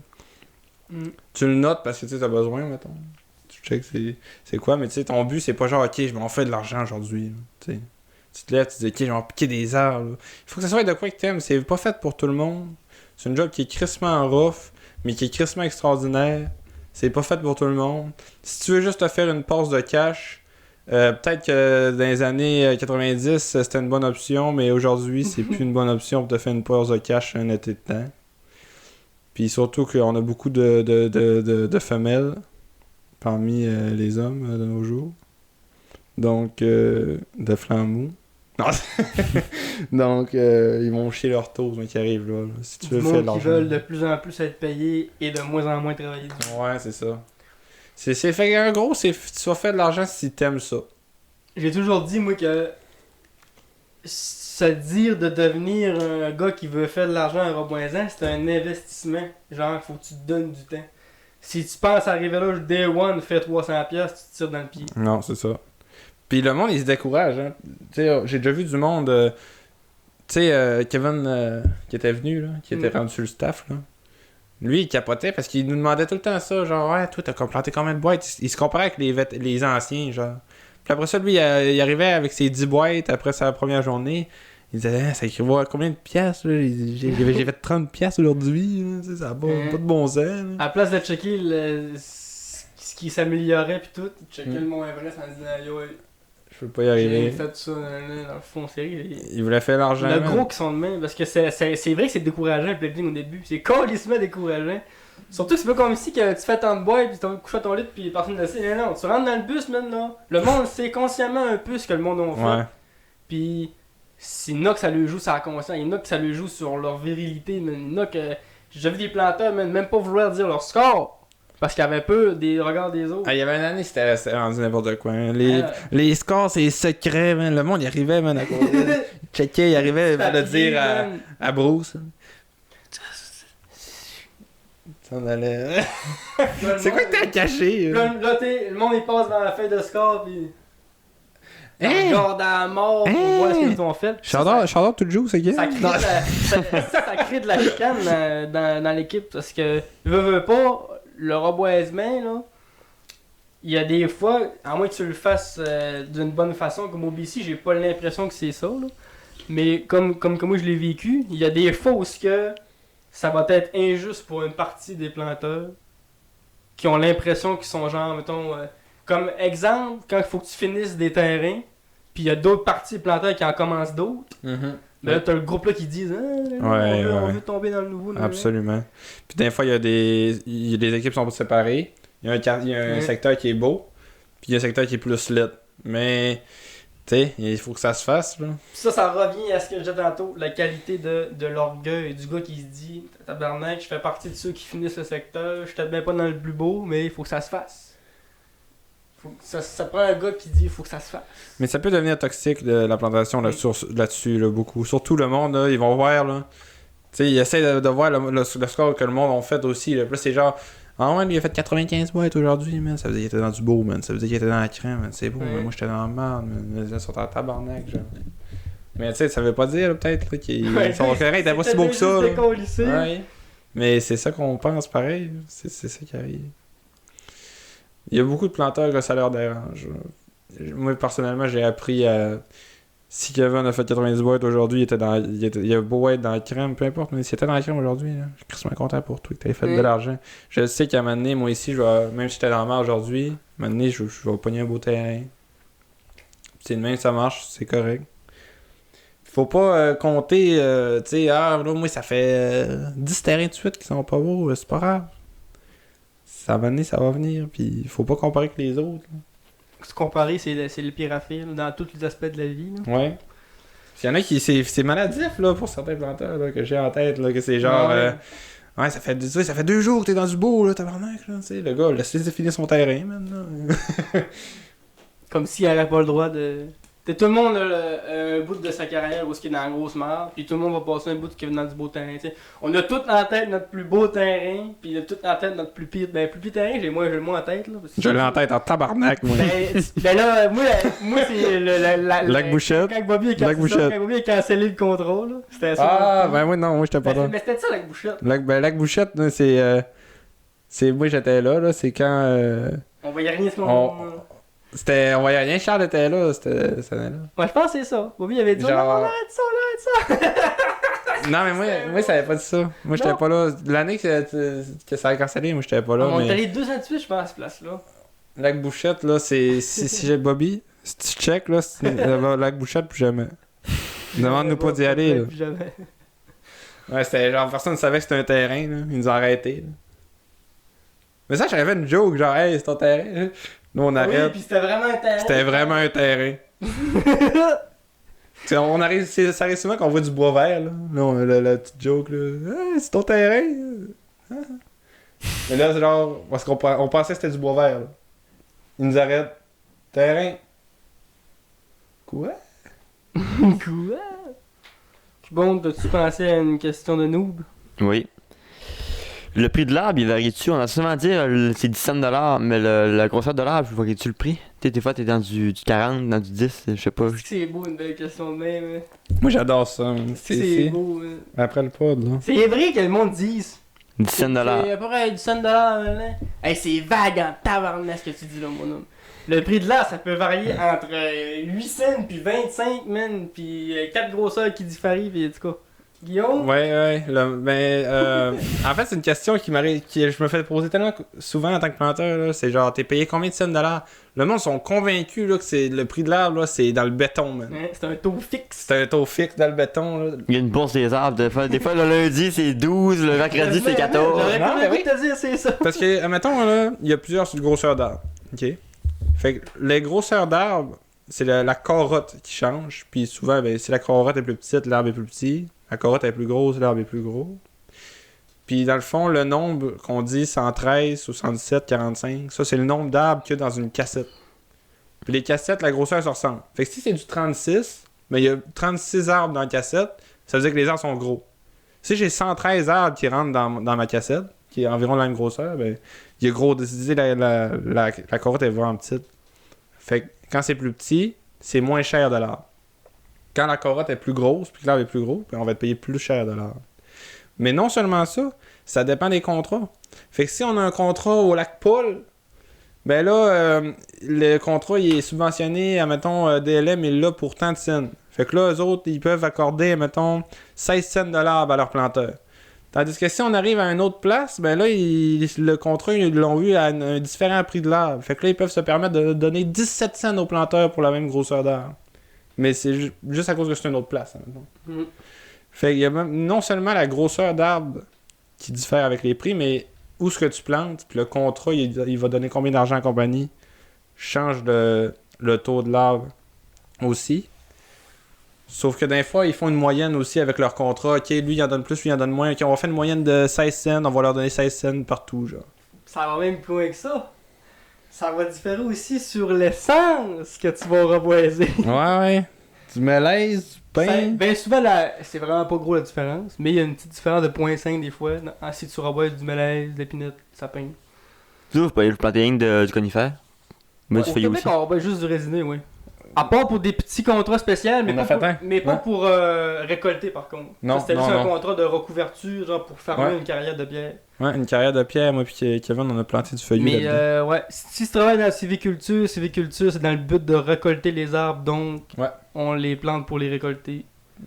Tu le notes parce que tu sais, t'as besoin, mettons. Tu checkes c'est quoi, mais tu sais, ton but, c'est pas genre, ok, je m'en fais de l'argent aujourd'hui. Tu sais. Tu te lèves, tu te dis, ok, je vais en piquer des arbres. Il faut que ça soit de quoi que t'aimes. C'est pas fait pour tout le monde. C'est une job qui est crissement rough, mais qui est crissement extraordinaire. C'est pas fait pour tout le monde. Si tu veux juste te faire une passe de cash, peut-être que dans les années 90, c'était une bonne option, mais aujourd'hui, c'est plus une bonne option pour te faire une passe de cash un été de temps. Puis surtout qu'on a beaucoup de femelles parmi les hommes de nos jours. Donc, de flammous. Non. Donc, ils vont chier leur tour qui arrivent là. Si tu Du veux faire de monde qui l'argent. veulent de plus en plus être payés et de moins en moins travailler. Ouais, c'est ça. C'est fait en gros, tu vas faire de l'argent si t'aimes ça. J'ai toujours dit, moi, que se dire de devenir un gars qui veut faire de l'argent à Robinson, c'est un investissement. Genre, faut que tu te donnes du temps. Si tu penses arriver là, day one, fais 300$, tu te tires dans le pied. Non, c'est ça. Puis le monde, il se décourage. Hein. Tu sais, j'ai déjà vu du monde. Tu sais, Kevin qui était venu, là, qui était rendu sur le staff, là. Lui, il capotait parce qu'il nous demandait tout le temps ça. Genre, ouais, toi, t'as planté combien de boîtes? Il se comparait avec les anciens, genre. Puis après ça, lui, il arrivait avec ses 10 boîtes après sa première journée. Il disait, ah, ça écrivait combien de piastres, là? J'ai fait 30 piastres aujourd'hui, là. Tu sais, ça n'a pas de bon sens, là. À la place de checker ce qui s'améliorait pis tout, checker le mot Everest en disant, yo, Je peux pas y arriver. j'ai fait ça dans le fond série. Il voulait faire l'argent. Le man. gros qui sont de même, parce que c'est vrai que c'est décourageant le pledging au début. C'est calissement décourageant. Surtout que c'est pas comme ici que tu fais tant de boîtes pis tu couches à ton lit pis personne ne le sait. Non, tu rentres dans le bus, man, là. Le monde sait consciemment un peu ce que le monde a fait. Ouais. Pis il y en a que ça lui joue sur la conscience, il y en a que ça lui joue sur leur virilité, man. Il y en a que. J'ai déjà vu des planteurs, man, même pas vouloir dire leur score. Parce qu'il y avait peu des regards des autres. Ah, il y avait une année, c'était rendu n'importe quoi. Hein. Les scores, c'est secret, man. Le monde, il arrivait, man, à cause. Il checkait, il arrivait à le dire à Bruce. T'en allais. C'est quoi que t'as caché? Là, le monde il passe dans la feuille de score pis. Hein? Regarde à la mort pour voir ce qu'ils ont fait. Shout-out to Joe, c'est Ça crée, ça crée de la chicane dans l'équipe parce que veux pas, le reboisement là, il y a des fois, à moins que tu le fasses d'une bonne façon comme au BC, j'ai pas l'impression que c'est ça là. Mais comme moi je l'ai vécu, il y a des fois où ça va être injuste pour une partie des planteurs qui ont l'impression qu'ils sont genre, mettons, comme exemple, quand il faut que tu finisses des terrains, puis il y a d'autres parties planteurs qui en commencent d'autres, mais là, t'as le groupe là qui disent on veut tomber dans le nouveau. Absolument. Puis des fois, il y a des équipes qui sont séparées. Il y a un secteur qui est beau, puis il y a un secteur qui est plus lit. Mais, tu sais, il faut que ça se fasse. Là. Ça revient à ce que j'ai tantôt, la qualité de l'orgueil du gars qui se dit tabarnak, je fais partie de ceux qui finissent le secteur, je t'aime bien pas dans le plus beau, mais il faut que ça se fasse. Ça prend un gars qui dit il faut que ça se fasse. Mais ça peut devenir toxique la plantation là-dessus, là, beaucoup. Surtout le monde, là, ils vont voir, là. Tu sais, ils essaient de voir le score que le monde a fait aussi. Là. Puis là, c'est genre, ah ouais, lui, il a fait 95 boîtes aujourd'hui, man. Ça veut dire qu'il était dans du beau, man. Ça veut dire qu'il était dans la crème, man. C'est beau, mais moi, j'étais dans la merde, man. Ils sont en tabarnak, genre. Mais tu sais, ça veut pas dire, là, peut-être, là, qu'ils sont corrects, ils étaient pas si beaux que ça, là. Ouais. Mais c'est ça qu'on pense, pareil. C'est ça qui arrive. Il y a beaucoup de planteurs que ça leur dérange. Moi, personnellement, j'ai appris à Si Kevin a fait 90 boîtes aujourd'hui, il a beau être dans la crème, peu importe, mais s'il était dans la crème aujourd'hui, là, je suis super content pour toi que tu aies fait de l'argent. Je sais qu'à un moment donné, moi ici, même si j'étais dans la mer aujourd'hui, à un moment donné, je vais pogner un beau terrain. C'est de même, ça marche, c'est correct. Faut pas compter, tu sais, là, moi, ça fait 10 terrains de suite qui sont pas beaux, c'est pas grave. Ça va venir, ça va venir, puis faut pas comparer avec les autres. Là. Se comparer, c'est le pire à faire, là, dans tous les aspects de la vie. Là. Ouais. Il y en a qui, c'est maladif, là, pour certains planteurs, là, que j'ai en tête, là, que c'est genre... Ouais, ça fait 2 jours que t'es dans du beau, là, tabarnak, là, tu sais, le gars, laisse-le finir son terrain, man, là. Comme s'il n'aurait pas le droit de... Tout le monde a un bout de sa carrière où il est dans la grosse merde, puis tout le monde va passer un bout qui est dans du beau terrain. T'sais. On a tout en tête notre plus beau terrain, puis on a tout en tête notre plus pire. Ben, plus pire terrain, j'ai le moins en tête. Là, je l'ai en tête en tabarnak, moi. Ben là, moi c'est Lac Bouchette. Quand Bobby a cancellé le contrat, là. C'était ça. Ah, ben oui, non, moi j'étais pas là. Mais c'était ça, Lac Bouchette. Lac Bouchette, là, c'est. Moi j'étais là, c'est quand. On voyait rien ce moment. On voyait rien, Charles était là, cette année-là. Ouais, je pense que c'est ça. Bobby avait dit genre... on a dit ça. Non, mais moi ça avait pas dit ça. Moi j'étais pas là. L'année que ça a cancellé, moi j'étais pas là. On est allé 2 ans de suite, je pense, à cette place-là. Lac Bouchette, là, c'est. Si j'ai Bobby, si tu check, là, Lac Bouchette, plus jamais. Demande-nous pas d'y aller, là. Plus jamais. Ouais, c'était genre, personne ne savait que c'était un terrain, là. Ils nous ont arrêtés, là. Mais ça, j'avais fait une joke, genre, hey, c'est ton terrain, là. Nous, on arrête. Oui, pis c'était vraiment un terrain. C'était vraiment un terrain. On arrive, ça arrive souvent qu'on voit du bois vert, là. Là, la petite joke, là. Hey, c'est ton terrain. Mais là, c'est genre, parce qu'on pensait que c'était du bois vert, là. Ils nous arrêtent. Terrain. Quoi? Quoi? Bon, t'as-tu pensé à une question de noob? Oui. Le prix de l'arbre, il varie-tu? On a souvent dit c'est 10 cents $, mais la grosseur de l'arbre, varie-tu le prix? Des fois, t'es dans du 40, dans du 10, je sais pas. C'est beau, une belle question de même. Hein. Moi, j'adore ça. C'est beau. Hein. Après le pod, là. C'est vrai que le monde dise. 10 cents $. C'est à peu près 10 cents $. Là. Hey, c'est vague en tabarnak ce que tu dis là, mon homme. Le prix de l'arbre, ça peut varier entre 8 cents puis 25, man. Puis 4 grosseurs qui diffèrent, puis en tout cas. Guillaume? Ouais. En fait, c'est une question qui je me fais poser tellement souvent en tant que planteur. Là, c'est genre, t'es payé combien de cents $? Le monde sont convaincus là, que c'est le prix de l'arbre, là, c'est dans le béton, man. Ouais, c'est un taux fixe. C'est un taux fixe dans le béton. Là. Il y a une bourse des arbres. Des fois, le lundi, c'est 12, le mercredi, c'est 14. J'aurais pas mais envie de te dire, c'est ça. Parce que, admettons, là, il y a plusieurs grosseurs d'arbres. OK? Fait que les grosseurs d'arbres, c'est la carotte qui change. Puis souvent, ben, si la carotte est plus petite, l'arbre est plus petit. La carotte est plus grosse, l'arbre est plus gros. Puis dans le fond, le nombre qu'on dit 113, 77, 45, ça c'est le nombre d'arbres qu'il y a dans une cassette. Puis les cassettes, la grosseur se ressemble. Fait que si c'est du 36, mais il y a 36 arbres dans la cassette, ça veut dire que les arbres sont gros. Si j'ai 113 arbres qui rentrent dans ma cassette, qui est environ de la même grosseur, ben il y a gros. La carotte est vraiment petite. Fait que quand c'est plus petit, c'est moins cher de l'arbre. Quand la carotte est plus grosse, puis que l'arbre est plus gros, puis on va te payer plus cher de l'arbre. Mais non seulement ça, ça dépend des contrats. Fait que si on a un contrat au lac Paul, ben là, le contrat il est subventionné, admettons, DLM est là pour tant de cents. Fait que là, eux autres, ils peuvent accorder, admettons, 16 cents de l'arbre à leur planteur. Tandis que si on arrive à une autre place, ben là, le contrat, ils l'ont eu à un différent prix de l'arbre. Fait que là, ils peuvent se permettre de donner 17 cents aux planteurs pour la même grosseur d'arbre. Mais c'est juste à cause que c'est une autre place. Hein, fait qu'il y a même, non seulement la grosseur d'arbre qui diffère avec les prix, mais où ce que tu plantes, puis le contrat, il va donner combien d'argent à la compagnie, change le taux de l'arbre aussi. Sauf que des fois, ils font une moyenne aussi avec leur contrat. OK, lui, il en donne plus, lui, il en donne moins. OK, on va faire une moyenne de 16 cents, on va leur donner 16 cents partout, genre. Ça va même plus loin que ça. Ça va différer aussi sur l'essence que tu vas reboiser. Ouais. Du malaise, du pain. Ben souvent, c'est vraiment pas gros la différence, mais il y a une petite différence de 0.5 des fois. Si tu reboises du malaise, de l'épinette, ça peint. Tu veux pas le planter du conifère? Mais tu Au fais Québec, aussi. on reboise juste du résiné, oui. À part pour des petits contrats spéciaux, mais On a pas fait pour, un. mais pas Ouais. pour récolter par contre. Non, Ça, c'était non, juste un non. contrat de recouverture, genre pour farmer Ouais. une carrière de bière. Ouais, une carrière de pierre, moi puis Kevin, on a planté du feuillu Mais là-dedans. ouais, si tu travailles dans la sylviculture, c'est dans le but de récolter les arbres, donc Ouais. on les plante pour les récolter.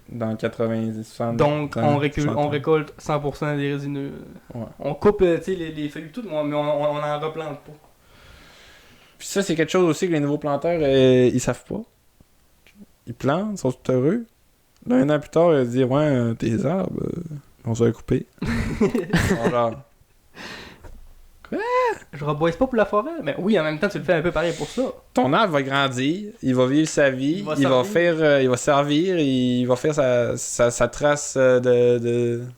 Dans 90, 60. Donc on 60. récolte 100% des résineux. Ouais. On coupe tu sais, les feuilles tout, mais on en replante pas. Puis ça, c'est quelque chose aussi que les nouveaux planteurs, ils savent pas. Ils plantent, ils sont tout heureux. Là, un an plus tard, ils disent ouais, tes arbres, on se les couper. Genre, Je reboise pas pour la forêt, mais oui, en même temps, tu le fais un peu pareil pour ça. ton arbre va grandir, il va vivre sa vie, Il va il va servir, il va faire sa trace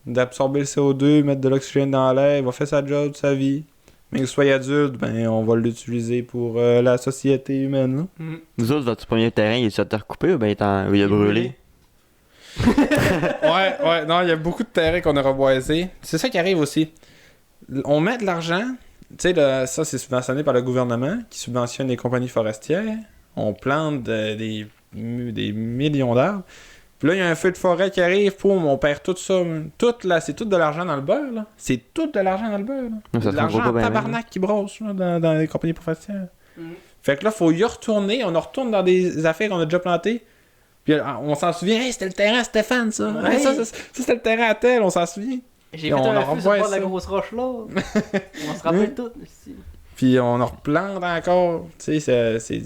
d'absorber le CO2, mettre de l'oxygène dans l'air, il va faire sa job, sa vie. Mais que soit adulte, ben on va l'utiliser pour la société humaine. Là. Mhm. Nous autres, votre premier terrain, il est à terre coupé ou ben il a brûlé? Ouais, non, il y a beaucoup de terrains qu'on a reboisés. C'est ça qui arrive aussi. On met de l'argent, tu sais, ça c'est subventionné par le gouvernement qui subventionne les compagnies forestières. On plante des millions d'arbres. Puis là, il y a un feu de forêt qui arrive, poum, on perd tout ça. C'est tout de l'argent dans le beurre, là. C'est tout de l'argent dans le beurre, là. Ça se De l'argent comprend en pas bien, tabarnak qui brosse là, dans les compagnies forestières. Mhm. Fait que là, faut y retourner. On en retourne dans des affaires qu'on a déjà plantées. Puis on s'en souvient, hey, c'était le terrain à Stéphane, ça. Ouais. Hey, ça, c'était le terrain à tel, on s'en souvient. J'ai Et fait on un en feu sur le revoit bord de la ça. grosse roche là. On se rappelle tout. ici. Puis on en replante encore. Tu sais, c'est.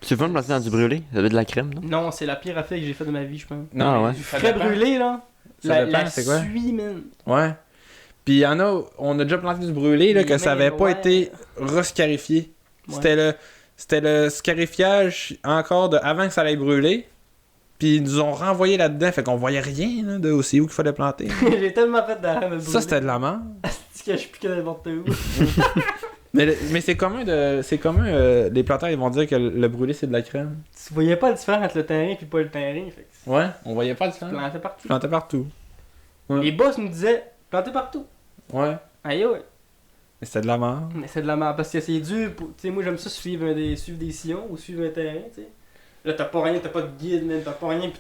Tu veux me planter dans du brûlé? Ça veut de la crème, non? Non, c'est la pire affaire que j'ai fait de ma vie, je pense. Ah ouais. Du frais brûlé, là. Ça La dépend, c'est quoi? suie, man. Ouais. Puis il y en a, on a déjà planté du brûlé, là, Les que ça avait mains, pas ouais. été rescarifié. Ouais. C'était le scarifiage encore de avant que ça allait brûler. Puis ils nous ont renvoyé là-dedans, fait qu'on voyait rien là, de aussi où qu'il fallait planter. J'ai tellement fait de brûler. Ça, c'était de la merde. C'est que je suis plus que n'importe où. Mais c'est commun les planteurs ils vont dire que le brûlé c'est de la crème. Tu voyais pas la différence entre le terrain et pas le terrain. Fait que Ouais, on voyait pas de tu différence. plantais partout. Je plantais partout. Ouais. Les boss nous disaient planter partout. Ouais. Aïe ouais. Mais c'était de la merde. Mais c'est de la merde parce que c'est dur. Tu sais, moi j'aime ça suivre des sillons ou suivre un terrain, tu sais. Là, t'as pas rien, t'as pas de guide, même, t'as pas rien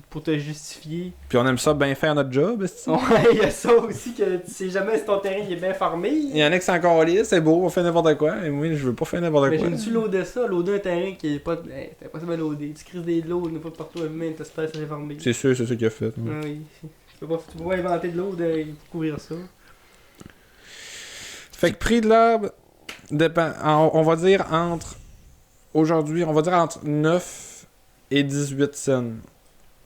pour te justifier. Puis on aime ça bien faire notre job, est-ce que- Ouais, il y a ça aussi que tu sais jamais si ton terrain il est bien farmé. Il y en a qui sont encore lisse, c'est beau, on fait n'importe quoi. Et moi, je veux pas faire n'importe quoi. Imagine-tu loader ça, loader un terrain qui est pas. Hey, c'est impossible à loader. Tu crises des loads une fois partout, même t'espères que c'est farmé. C'est sûr, c'est ça qu'il a fait. Ah oui. Tu peux pas inventer de l'eau pour couvrir ça. Fait que prix de l'arbre dépend. On va dire entre. Aujourd'hui, on va dire entre 9 et 18 cents.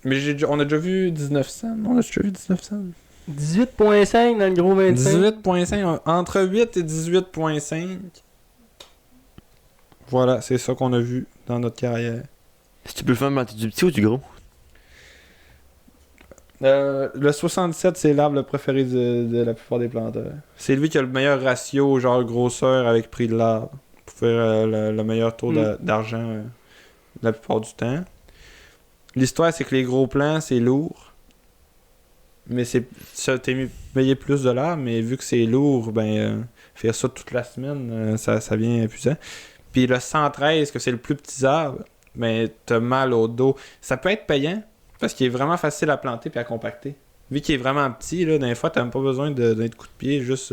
Mais on a déjà vu 19 cents. On a déjà vu 19 cents. 18.5 dans le gros 25. 18.5. Entre 8 et 18.5. Voilà, c'est ça qu'on a vu dans notre carrière. Si tu peux le faire planter du petit ou du gros? Le 67, c'est l'arbre le préféré de la plupart des planteurs. C'est lui qui a le meilleur ratio, genre grosseur avec prix de l'arbre. Pour faire le meilleur taux d'argent la plupart du temps. L'histoire, c'est que les gros plants, c'est lourd. Mais t'es mieux payer plus de l'arbre, mais vu que c'est lourd, faire ça toute la semaine, ça devient épuisant. Puis le 113, que c'est le plus petit arbre, t'as mal au dos. Ça peut être payant, parce qu'il est vraiment facile à planter puis à compacter. Vu qu'il est vraiment petit, là, des fois, t'as même pas besoin d'un coup de pied, juste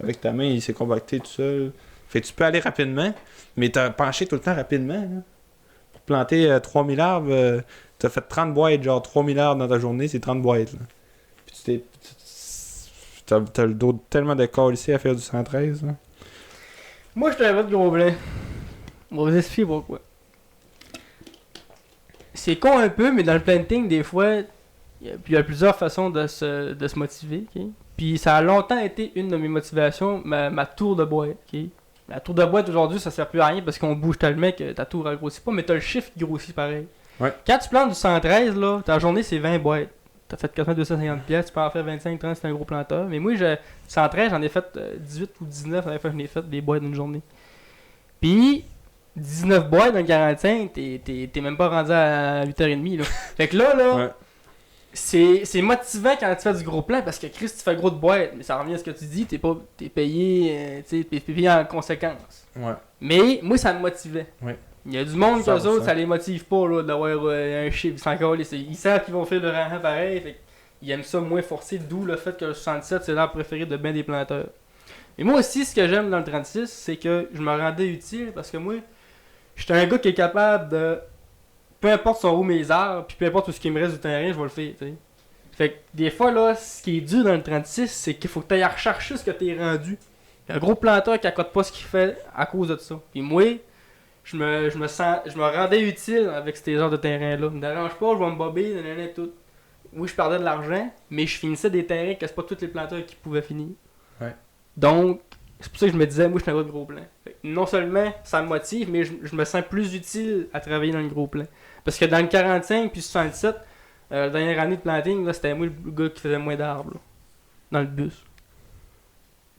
avec ta main, il s'est compacté tout seul. Fait que tu peux aller rapidement, mais t'as penché tout le temps rapidement. Là. Pour planter 3000 arbres, t'as fait 30 boîtes, genre 3000 arbres dans ta journée, c'est 30 boîtes. Là. Puis t'as le dos tellement de corps ici à faire du 113. Là. Moi, je te l'avais de gros blanc. On va vous expliquer pourquoi. C'est con un peu, mais dans le planting, des fois, il y a plusieurs façons de se motiver. Okay? Puis ça a longtemps été une de mes motivations, ma tour de boîte. Okay? La tour de boîte aujourd'hui, ça sert plus à rien parce qu'on bouge tellement que ta tour elle grossit pas, mais t'as le chiffre qui grossit pareil. Ouais. Quand tu plantes du 113, là, ta journée c'est 20 boîtes. T'as fait 250 pièces, tu peux en faire 25-30, c'est un gros planteur. Mais moi, 113, j'en ai fait 18 ou 19, la dernière fois que j'en ai fait des boîtes d'une journée. Puis, 19 boîtes dans le 45, t'es même pas rendu à 8h30. Là. Fait que là, Ouais. c'est motivant quand tu fais du gros plan parce que Chris, tu fais gros de boîte, mais ça revient à ce que tu dis, t'es payé, t'es payé en conséquence. Ouais. Mais moi, ça me motivait. Ouais. Il y a du monde que 100%. autres, ça les motive pas là, d'avoir un chiffre. C'est encore, ils savent qu'ils vont faire le rang pareil. Fait ils aiment ça moins forcé, d'où le fait que le 67 c'est l'art préféré de bien des planteurs. Et moi aussi, ce que j'aime dans le 36, c'est que je me rendais utile parce que moi, j'étais un gars qui est capable de. Peu importe sont où mes arbres, puis peu importe où ce qui me reste du terrain, je vais le faire, tu sais. Fait que des fois, là, ce qui est dur dans le 36, c'est qu'il faut que tu ailles rechercher ce que t'es rendu. Il y a un gros planteur qui accote pas ce qu'il fait à cause de ça. Puis moi, je me rendais utile avec ces heures de terrain-là. Me dérange pas, je vais me bober, nanana, tout. Oui, je perdais de l'argent, mais je finissais des terrains que c'est pas tous les planteurs qui pouvaient finir. Ouais. Donc, c'est pour ça que je me disais, moi, je suis un gars de gros plan. Fait que non seulement ça me motive, mais je me sens plus utile à travailler dans le gros plan. Parce que dans le 45 puis 67, la dernière année de planting, là, c'était moi le gars qui faisait moins d'arbres là, dans le bus.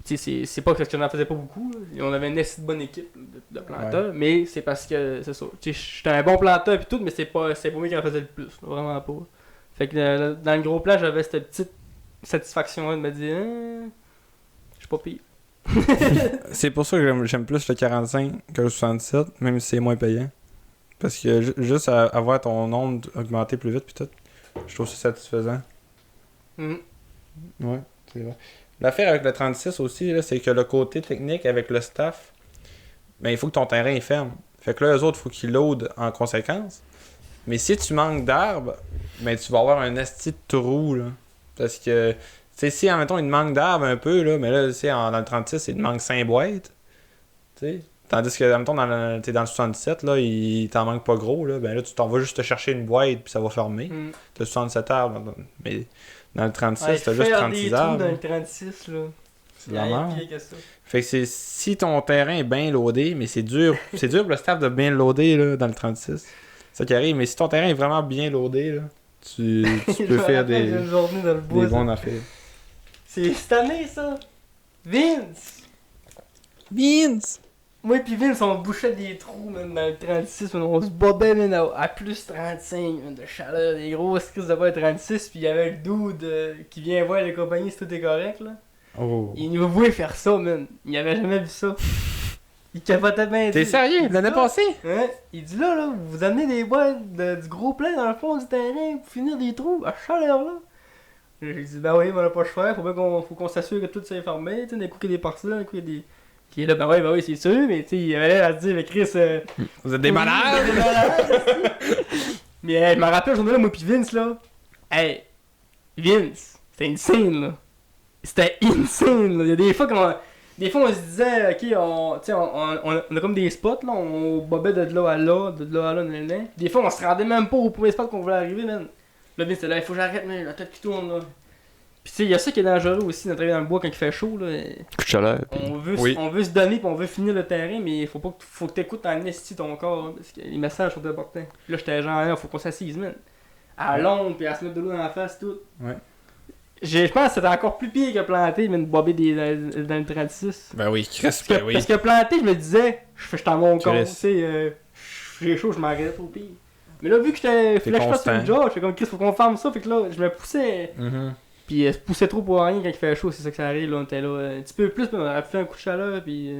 Tu sais, c'est pas parce qu'on en faisait pas beaucoup. Là. On avait une assez bonne équipe de planteurs, mais c'est parce que c'est ça. Tu sais, j'étais un bon planteur et tout, mais c'est pas moi qui en faisais le plus. Là, vraiment pas. Fait que dans le gros plan, j'avais cette petite satisfaction-là de me dire, je suis pas pire. C'est pour ça que j'aime plus le 45 que le 67, même si c'est moins payant. Parce que juste avoir ton nombre augmenté plus vite, pis tout, je trouve ça satisfaisant. Ouais, c'est vrai. L'affaire avec le 36 aussi, là, c'est que le côté technique avec le staff, ben, il faut que ton terrain est ferme. Fait que là, eux autres, il faut qu'ils loadent en conséquence. Mais si tu manques d'arbres, ben, tu vas avoir un asti de trou, là. Parce que, tu sais, si, en même temps, il te manque d'arbres un peu, là, mais là, tu sais, dans le 36, il te manque 5 boîtes. Tu sais. Tandis que, en même temps, dans le 77, là, il t'en manque pas gros, là. Ben là, tu t'en vas juste te chercher une boîte, puis ça va fermer. T'as 67 arbres. Mais dans le 36, t'as juste 36 arbres. Dans le 36, là. C'est de la merde. Que ça. Fait que si ton terrain est bien loadé, mais c'est dur pour le staff de bien loader là, dans le 36. C'est ça qui arrive, mais si ton terrain est vraiment bien loadé, là, tu peux faire des bonnes affaires. C'est cette année, ça. Vince! Vince! Moi pis Vince, on bouchait des trous, man, dans le 36, man, on se bobait, man, à plus 35, man, de chaleur, des grosses crises de bas 36, pis il y avait le dude qui vient voir les compagnies si tout est correct, là. Oh. Il nous voulait faire ça, man. Il avait jamais vu ça. Il capotait bien. T'es sérieux? L'année passée? Ouais. Il dit là, vous amenez des boîtes du gros plein dans le fond du terrain pour finir des trous à chaleur, là. J'ai dit, ben oui, mais on a pas le choix, faut qu'on s'assure que tout s'est fermé, tu sais, des coups qu'il y a des parcelles, des coups qu'il y a des... Qui est là, ben oui, c'est sûr, mais tu sais, il avait l'air à se dire, mais Chris... Vous êtes des malades! Mais je me rappelle, journée là, moi pis Vince, là. Hey, Vince, c'était insane, là. C'était insane, là. Il y a des fois on se disait, ok, on a comme des spots, là, on bobait de là à là, nan. Des fois, on se rendait même pas au premier spot qu'on voulait arriver, man. Là, Vince, c'était là, il faut que j'arrête, man, la tête qui tourne, là. Pis tu sais, il y a ça qui est dangereux aussi, de travailler dans le bois quand il fait chaud, là. Coup de chaleur. On veut se donner pis on veut finir le terrain, mais faut que t'écoutes en esti ton corps, hein, parce que les messages sont importants. Là, j'étais genre, là, faut qu'on s'assise, man. À l'ombre, pis à se mettre de l'eau dans la face, tout. Ouais. Je pense que c'était encore plus pire que planter, mais de bober dans le 36. Ben oui, Chris, Parce que planter, je me disais, je suis dans mon corps, Chris. tu sais, j'ai chaud, je m'arrête au pire. Mais là, vu que fallait que je fasse constant. le job, j'étais comme Chris, faut qu'on ferme ça, fait que là, je me poussais. Pis se poussait trop pour rien quand il fait chaud, c'est ça que ça arrive, là, on était là un petit peu plus, mais on aurait pu faire un coup de chaleur, pis...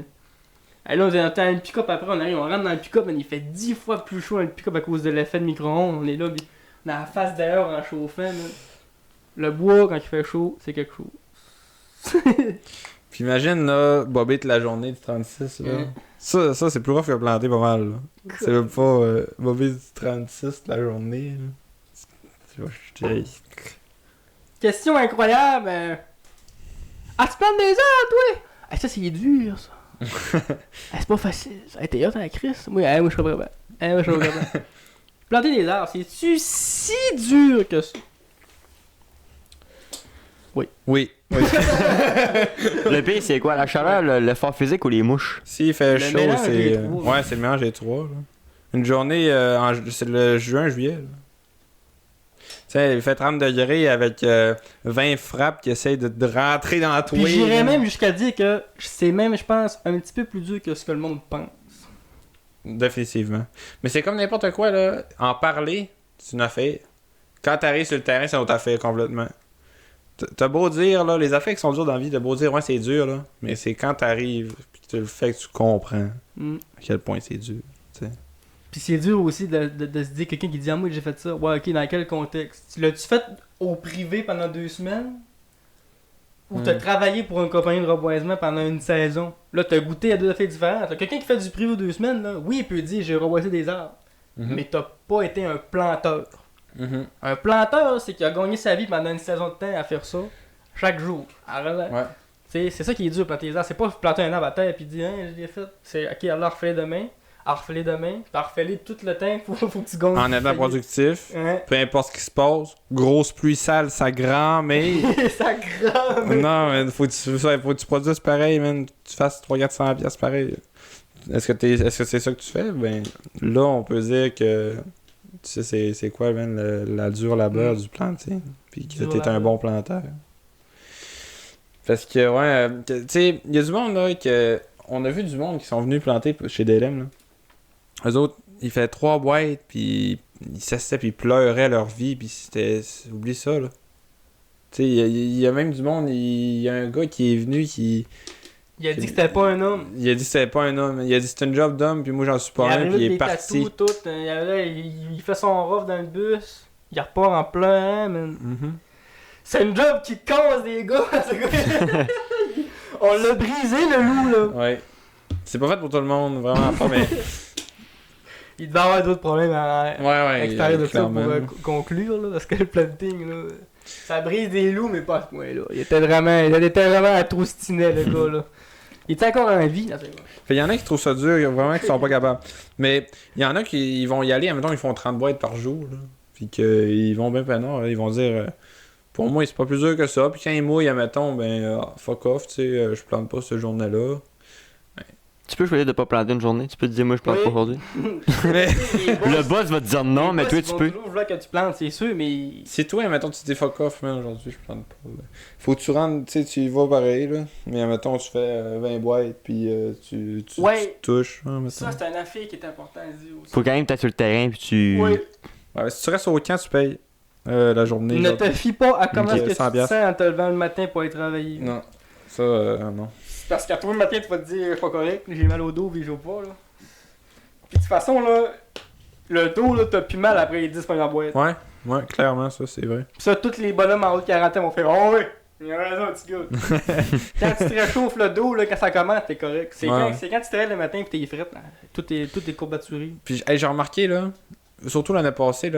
là, on était dans le pick-up après, on rentre dans le pick-up, mais il fait 10 fois plus chaud dans le pick-up à cause de l'effet de micro-ondes, on est là, pis on a la face dehors en chauffant, là. Le bois, quand il fait chaud, c'est quelque chose. Puis imagine, là, bobber toute la journée du 36, là. Ça c'est plus rough que planter pas mal, là. C'est même pas bobber du 36 toute la journée, là. Tu vas jeter... Question incroyable. Ah, tu plantes des arbres, toi? Ah, ça, c'est dur, ça. C'est pas facile. Ça a été hot à la crise. Moi, je serais pas capable. Planter des arbres, c'est-tu si dur que ça? Oui. Le pire, c'est quoi? La chaleur, l'effort physique ou les mouches? S'il fait Le chaud, mélange c'est... des trois. Ouais, c'est le mélange des trois, là. Une journée, c'est le juin-juillet, là. Tu sais, il fait 30 degrés avec 20 frappes qui essayent de rentrer dans la toile. Puis j'irais même jusqu'à dire que c'est même, je pense, un petit peu plus dur que ce que le monde pense. Définitivement. Mais c'est comme n'importe quoi, là. En parler, c'est une affaire. Quand t'arrives sur le terrain, c'est une autre affaire complètement. T'as beau dire, là, les affaires qui sont dures dans la vie, t'as beau dire, ouais, c'est dur, là. Mais c'est quand t'arrives, pis que tu le fais que tu comprends à quel point c'est dur, tu sais. Puis c'est dur aussi de se dire, quelqu'un qui dit, ah, moi j'ai fait ça. Ouais, ok, dans quel contexte? L'as-tu fait au privé pendant 2 semaines? Ou t'as travaillé pour une compagnie de reboisement pendant une saison? Là, t'as goûté à 2 affaires différentes. Quelqu'un qui fait du privé 2 semaines, là, oui, il peut dire, j'ai reboisé des arbres. Mais t'as pas été un planteur. Un planteur, c'est qu'il a gagné sa vie pendant une saison de temps à faire ça, chaque jour. Alors, Ouais. c'est ça qui est dur, planter des arbres. C'est pas planter un arbre à terre et puis dire, hein, je l'ai fait. C'est, ok, alors refais demain, puis refais-les tout le temps, faut que tu gagnes. En étant productif, Ouais. peu importe ce qui se passe, grosse pluie sale, ça grand-mère. Ça grave. Non, mais faut que tu produises pareil, man. Tu fasses 300-400 piastres pareil. Est-ce que c'est ça que tu fais? Ben, là, on peut dire que tu sais, c'est quoi, man, la dure labeur du plant, tu sais. Puis que Dur t'es un labeur. bon planteur. Parce que, ouais, tu sais, il y a du monde, là, que... On a vu du monde qui sont venus planter chez DLM, là. Eux autres, ils faisaient 3 boîtes, puis ils s'asseyaient, puis ils pleuraient leur vie, puis c'était... Oublie ça, là. Tu sais, il y a même du monde, il y a un gars qui est venu, qui... Il a dit que c'était pas un homme. Il a dit que c'était pas un homme. Il a dit que c'était un job d'homme, puis moi j'en suis pas un, puis il est parti. Tout, il fait son rough dans le bus, il repart en pleurant, man. Mhm. C'est un job qui casse des gars, ce gars. On l'a brisé, le loup, là. Ouais. C'est pas fait pour tout le monde, vraiment pas, mais. Il devait avoir d'autres problèmes à Ouais, extérieur de ça pour clairement. conclure, là, parce que le planting, là, ça brise des loups, mais pas à ce point-là. Il était vraiment à troustinet, le gars, là. Il était encore en vie, là, c'est vrai. Fait, il y en a qui trouvent ça dur, il y en a vraiment qui sont pas capables. Mais il y en a qui ils vont y aller, admettons, ils font 30 boîtes par jour, là. Puis qu'ils vont bien peinard, ils vont dire pour moi, c'est pas plus dur que ça. Puis quand ils mouillent, admettons, ben, fuck off, tu sais, je plante pas cette journée-là. Tu peux choisir de pas planter une journée. Tu peux te dire, moi, je plante Oui. pas aujourd'hui. Mais Le boss va te dire non, mais toi, tu peux. Ils vont toujours vouloir que tu plantes, c'est sûr, mais... si toi, admettons, tu te dis fuck off, man, aujourd'hui, je plante pas. Ben, faut que tu rentres, tu sais, tu y vas pareil, là. Mais admettons, tu fais 20 boîtes, puis tu Ouais. touches, hein, mettons. Ça, c'est un affaire qui est important à dire aussi. Faut quand même que t'ailles sur le terrain, puis tu. Oui. Ouais, si tu restes au camp, tu payes la journée. Ne genre. te fie pas à comment Ok, est-ce que 100 tu te piastres. sens en te levant le matin pour aller travailler. Non. Ça, non. Parce qu'à toi le matin, tu vas te dire, c'est pas correct, j'ai mal au dos, puis je joue pas, là. Puis de toute façon, là, le dos, là, t'as plus mal après les 10 premières boîtes. Ouais, clairement, ça, c'est vrai. Pis ça, tous les bonhommes en haut de 40 ans vont faire, oh ouais, il a raison, petit gars. Quand tu te réchauffes le dos, là, quand ça commence, t'es correct. C'est Ouais. quand tu te réveilles le matin pis t'es frette, là, tout est courbaturé. Puis, hey, j'ai remarqué, là, surtout l'année passée,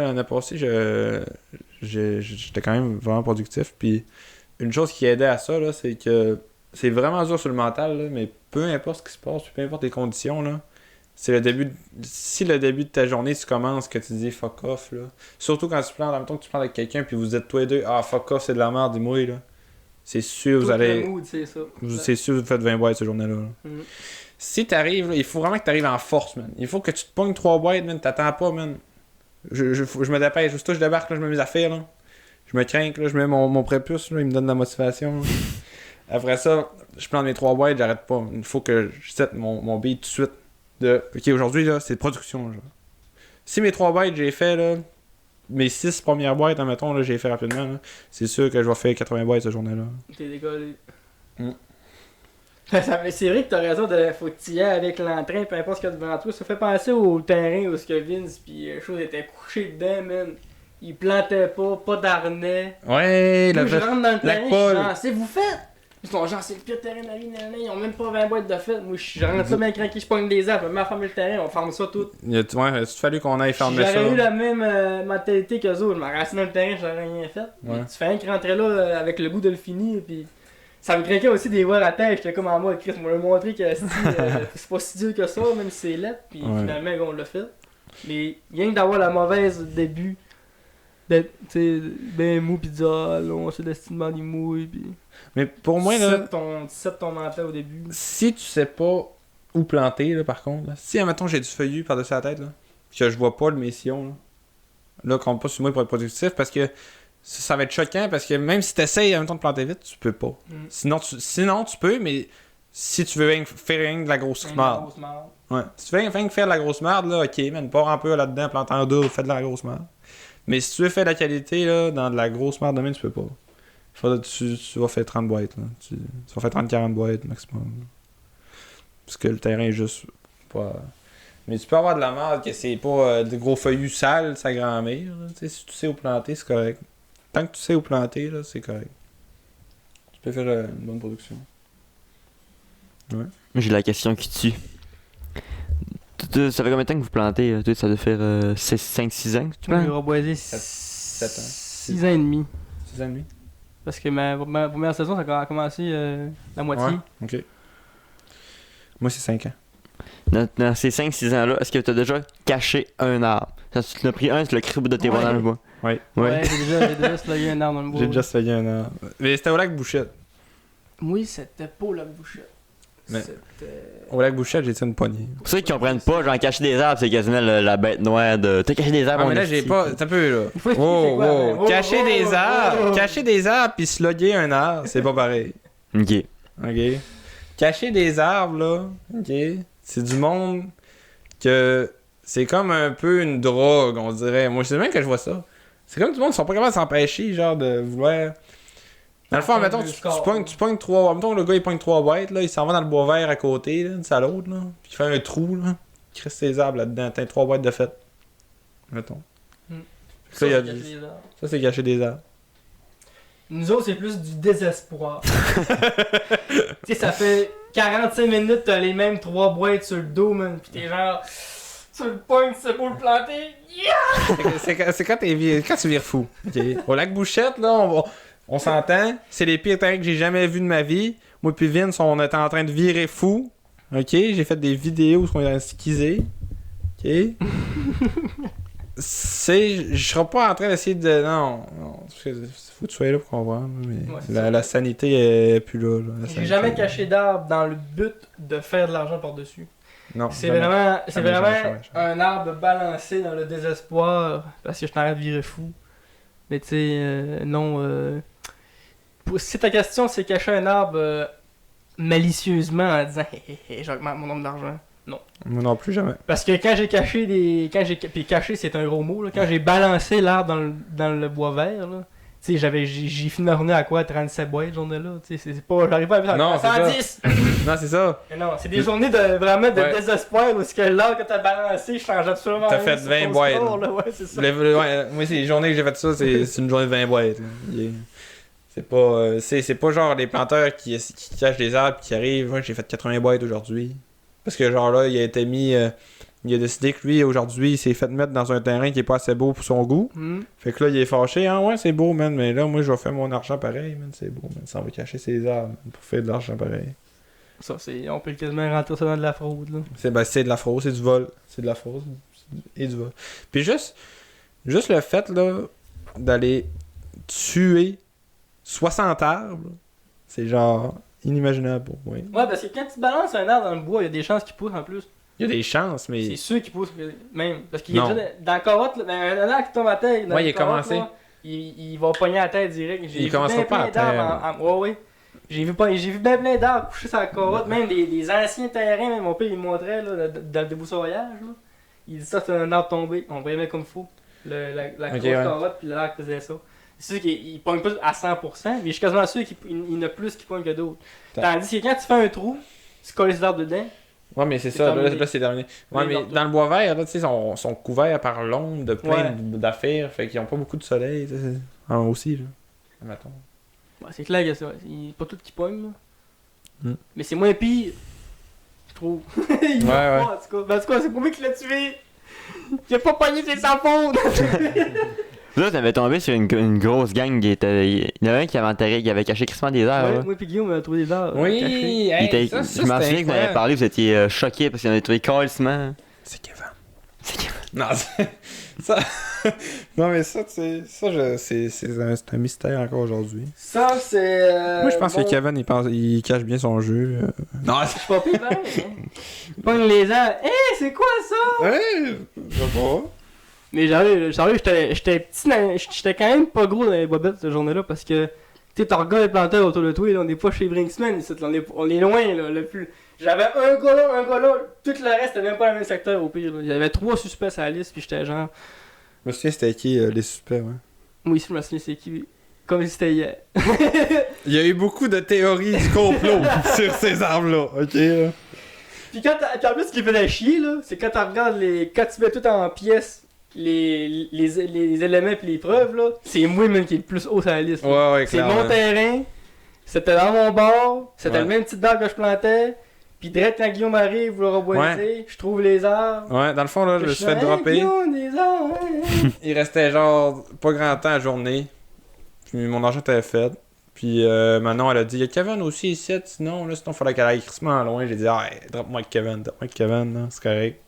j'étais quand même vraiment productif. Puis, une chose qui aidait à ça, là, c'est que c'est vraiment dur sur le mental, là, mais peu importe ce qui se passe, peu importe les conditions, là, c'est le début. Si le début de ta journée, tu commences, que tu dis fuck off, là. Surtout quand tu plantes, en même temps que tu plantes avec quelqu'un, puis vous êtes tous les deux, ah fuck off, c'est de la merde, dis-moi, là. C'est sûr, vous Tout allez. le mood, c'est ça. C'est sûr, vous faites 20 boîtes cette journée-là. Là. Mhm. Si t'arrives, là, il faut vraiment que t'arrives en force, man. Il faut que tu te pognes 3 boîtes, man. T'attends pas, man. Je me dépêche. Juste je débarque, là, je mets mes affaires, là. Je me crains, là, je mets mon prépuce, là, il me donne de la motivation. Là. Après ça, je plante mes 3 boîtes, j'arrête pas. Il faut que je set mon beat tout de suite. Ok, aujourd'hui, là, c'est production. Genre. Si mes 3 boîtes, j'ai fait, là, mes 6 premières boîtes, admettons, là, j'ai fait rapidement, là, c'est sûr que je vais faire 80 boîtes cette journée-là. T'es décollé. Mm. Mais c'est vrai que t'as raison de faut que tu y ailles avec l'entrain, peu importe ce qu'il y a devant toi. Ça fait penser au terrain où ce que Vince pis chose était couché dedans, man. Il plantait pas d'harnais. Ouais, Moi, je rentre dans le terrain, je suis Paul. genre, c'est vous faites! Ils sont genre, c'est le pire terrain de la vie, nanana, ils ont même pas 20 boîtes de fête. Moi, je rentre ça bien craqué, je pogne des arbres, je me mets à fermer le terrain, on ferme ça tout. Il a fallu qu'on aille Si fermer ça. j'aurais eu la même mentalité qu'eux autres, je m'enracinais dans le terrain, j'aurais rien fait. Ouais. Tu fais rien que rentrer là avec le goût de le finir, puis ça me craquait aussi des voir à terre, j'étais comme en mode, Chris m'a montré que c'est pas si dur que ça, même si c'est laid, puis Ouais. finalement, on l'a fait. Mais rien que d'avoir la mauvaise début, d'être, tu sais, ben mou, pis de dire, ah, là, on s'est destinement des mouilles, pis. Mais pour moi, là, Tu set ton mental au début. si tu sais pas où planter, là, par contre, là, si, admettons, j'ai du feuillu par-dessus la tête, là, pis que je vois pas le mission, là, compte pas sur moi pour être productif, parce que ça va être choquant, parce que même si t'essayes, admettons, de planter vite, tu peux pas. Mm. Sinon, tu peux, mais si tu veux faire rien que de la grosse merde. grosse marde. Ouais. Si tu veux rien que faire de la grosse merde, là, ok, man, pars un peu là-dedans, plante en double, fais de la grosse merde. Mais si tu veux faire de la qualité, là, dans de la grosse merde demain, tu peux pas. Tu vas faire 30 boîtes, là. Tu vas faire 30-40 boîtes maximum. Parce que le terrain est juste pas. Mais tu peux avoir de la merde que c'est pas de gros feuillus sales, sa grand-mère. Là. Tu sais, si tu sais où planter, c'est correct. Tant que tu sais où planter, là, c'est correct. Tu peux faire une bonne production. Moi, j'ai la question qui tue. Ça fait combien de temps que vous plantez? Toi, ça doit faire 5-6 ans que tu Moi, j'ai plantes? reboisé 7 ans. 6 ans et demi. 6 ans et demi? Parce que ma première saison, ça a commencé la moitié. Ouais, ok. Moi, c'est 5 ans. Dans ces 5-6 ans-là, est-ce que tu as déjà caché un arbre? Quand tu l'as pris un, tu l'as crié au bout de tes bras dans le bois. Ouais. Ouais, j'ai déjà slugué un arbre dans le bois. J'ai déjà essayé un arbre. Mais c'était au lac Bouchette. Oui, c'était pas la bouchette. Mais- C'était. Au lac Bouchette, j'ai une poignée. Pour ceux qui comprennent pas, genre cacher des arbres, c'est quasiment la bête noire de. T'as caché des arbres, Ah, mais mon là, j'ai esti. pas. T'as peu, là. Il faut expliquer c'est quoi, Wow, mais- Cacher des oh, arbres. oh. Cacher des arbres puis slugger un arbre, c'est pas pareil. Ok. Ok. Cacher des arbres, là. Ok. C'est du monde que. C'est comme un peu une drogue, on dirait. Moi, c'est même que je vois ça. C'est comme tout le monde qui sont pas capables de s'empêcher, genre, de vouloir. Dans le fond, Enfin, mettons, le tu score. pognes 3. Mettons, le gars, il pogne 3 boîtes, là. Il s'en va dans le bois vert à côté, là, de l'autre, là. Puis il fait un trou, là. Il crisse ses arbres là-dedans. T'as 3 boîtes de fête. Mettons. Ça, il y a c'est du- cacher les arbres. Ça, c'est cacher des arbres. Nous autres, c'est plus du désespoir. Tu sais, ça fait 45 minutes, t'as les mêmes 3 boîtes sur le dos, man. Pis t'es genre. Tu le pognes, c'est pour le planter. Yeah! C'est quand quand tu vires fou. Ok. Au lac Bouchette, là, on s'entend. C'est les pires terrains que j'ai jamais vus de ma vie. Moi puis Vince, on était en train de virer fou. Ok. J'ai fait des vidéos où on est skiser. Ok. Je serai pas en train d'essayer de. Non. Faut que tu sois là pour comprendre. Mais Ouais, c'est la, ça. la sanité est plus là. La J'ai sanité- jamais caché d'arbre dans le but de faire de l'argent par-dessus. Non. C'est jamais. vraiment, c'est Jamais, vraiment jamais, jamais. un arbre balancé dans le désespoir parce que je t'arrête de virer fou. Mais tu sais, non. Si ta question c'est cacher un arbre malicieusement en disant hé hé hé, j'augmente mon nombre d'argent. Moi non plus, jamais. Parce que quand j'ai caché des. Puis caché c'est un gros mot, là. Quand j'ai balancé l'arbre dans le bois vert, là. Tu sais, j'ai fini ma journée à quoi 37 boîtes, journée-là. Tu sais, c'est pas. J'arrive pas à Non, c'est ça. 110! Non, c'est ça. Mais non, c'est des journées de vraiment de Ouais. désespoir où ce que l'arbre que t'as balancé change absolument T'as rien fait sur 20 ton boîtes, score, là. Ouais, c'est ça. Moi, c'est les journées que j'ai fait ça, c'est une journée de 20 boîtes. Là. C'est pas, c'est pas genre les planteurs qui cachent des arbres et qui arrivent. Ouais, j'ai fait 80 boîtes aujourd'hui. Parce que, genre là, il a été mis. Il a décidé que lui, aujourd'hui, il s'est fait mettre dans un terrain qui est pas assez beau pour son goût. Fait que là, il est fâché. Ah ouais, c'est beau, man. Mais là, moi, je vais faire mon argent pareil, man. C'est beau, man. Ça va cacher ses arbres man, pour faire de l'argent pareil. Ça, on peut quasiment rentrer ça dans de la fraude, là. C'est de la fraude, c'est du vol. C'est de la fraude et du vol. Puis juste le fait, là, d'aller tuer 60 arbres, c'est genre inimaginable pour moi. Ouais, parce que quand tu balances un arbre dans le bois, il y a des chances qu'il pousse en plus. Il y a des chances, mais. C'est sûr qu'il pousse, même. Parce qu'il est Non. déjà dans la carotte, là, ben, un arbre qui tombe à terre, dans Ouais, la il a carotte, commencé. là, il va pogner à terre direct. J'ai Il vu commencera ben pas à plein d'arbres terre. Ouais, ouais. J'ai vu ben plein d'arbres couchés sur la carotte, même des anciens terrains, même mon père il me montrait là, dans le débroussaillage. Là. Il dit ça, c'est un arbre tombé. On voyait bien comme il faut. La Ok, grosse ouais. carotte, puis l'arbre faisait ça. C'est sûr qu'il pogne pas à 100%, mais je suis quasiment sûr qu'il y en a plus qui pognent que d'autres. Tandis que quand tu fais un trou, tu colles les arbres dedans. Ouais, mais c'est C'est ça, terminé. là c'est terminé. Ouais, Oui, mais donc, dans le bois vert, là, tu sais, ils sont couverts par l'ombre de plein Ouais. d'affaires, fait qu'ils ont pas beaucoup de soleil, tu sais. Ah, aussi, là. Mettons. Ouais, c'est clair que c'est pas tout qui pogne, là. Mm. Mais c'est moins pire. Je trouve. Il Ouais, va ouais. pas, en tout cas. Ben, en tout cas, c'est pour moi qui l'a tué. Il a pas pogné, c'est sa faute. Là, t'avais tombé sur une grosse gang qui était. Il y en avait un qui avait enterré, qui avait caché crissement des arbres. Ouais, là. moi pis Guillaume a trouvé des arbres. cachés. Oui, Il hey, était- ça, je m'en souviens que vous en avez parlé, vous étiez choqués parce qu'il en avait trouvé calissement. C'est Kevin. C'est que- Non, ça. Non, mais ça, tu sais, c'est un mystère encore aujourd'hui. Ça, c'est. Moi, je pense bon, que Kevin, il cache bien son jeu. Non, Je suis pas pire, pareil. Hein. Il pogne les arbres. Hé, c'est quoi ça? ouais, je sais pas. Mais j'arrive, j'étais petit, j'étais quand même pas gros dans les bobettes cette journée-là parce que tu sais, t'en regardes les planteurs autour de toi, là, on est pas chez Brinksman, ici, là, on est loin, là, le plus. J'avais un gars là, tout le reste c'était même pas le même secteur au pire. Là. Il y avait 3 suspects à la liste, puis j'étais genre. Je me souviens, c'était qui les suspects, ouais. Moi ici, je me souviens c'est qui. Comme si c'était hier. Il y a eu beaucoup de théories du complot sur ces arbres-là, ok? Là. Puis en plus, ce qui fait chier, là, c'est quand tu regardes quand tu mets tout en pièces, les éléments pis les preuves, là, c'est moi même qui est le plus haut sur la liste. Là. Ouais, C'est clairement. mon terrain, c'était dans mon bord, c'était Ouais. le même petit arbre que je plantais, pis direct quand Guillaume arrive, vous le reboisez, je trouve les arbres. Ouais, dans le fond, là, je me suis fait Hey, dropper. Guillaume, des arbres, hein. Il restait genre pas grand temps à la journée. Puis mon argent était fait. Puis Manon, elle a dit, il y a Kevin aussi ici, sinon, il faudrait qu'elle aille crissement loin. J'ai dit, ah, drop-moi avec Kevin, là, c'est correct.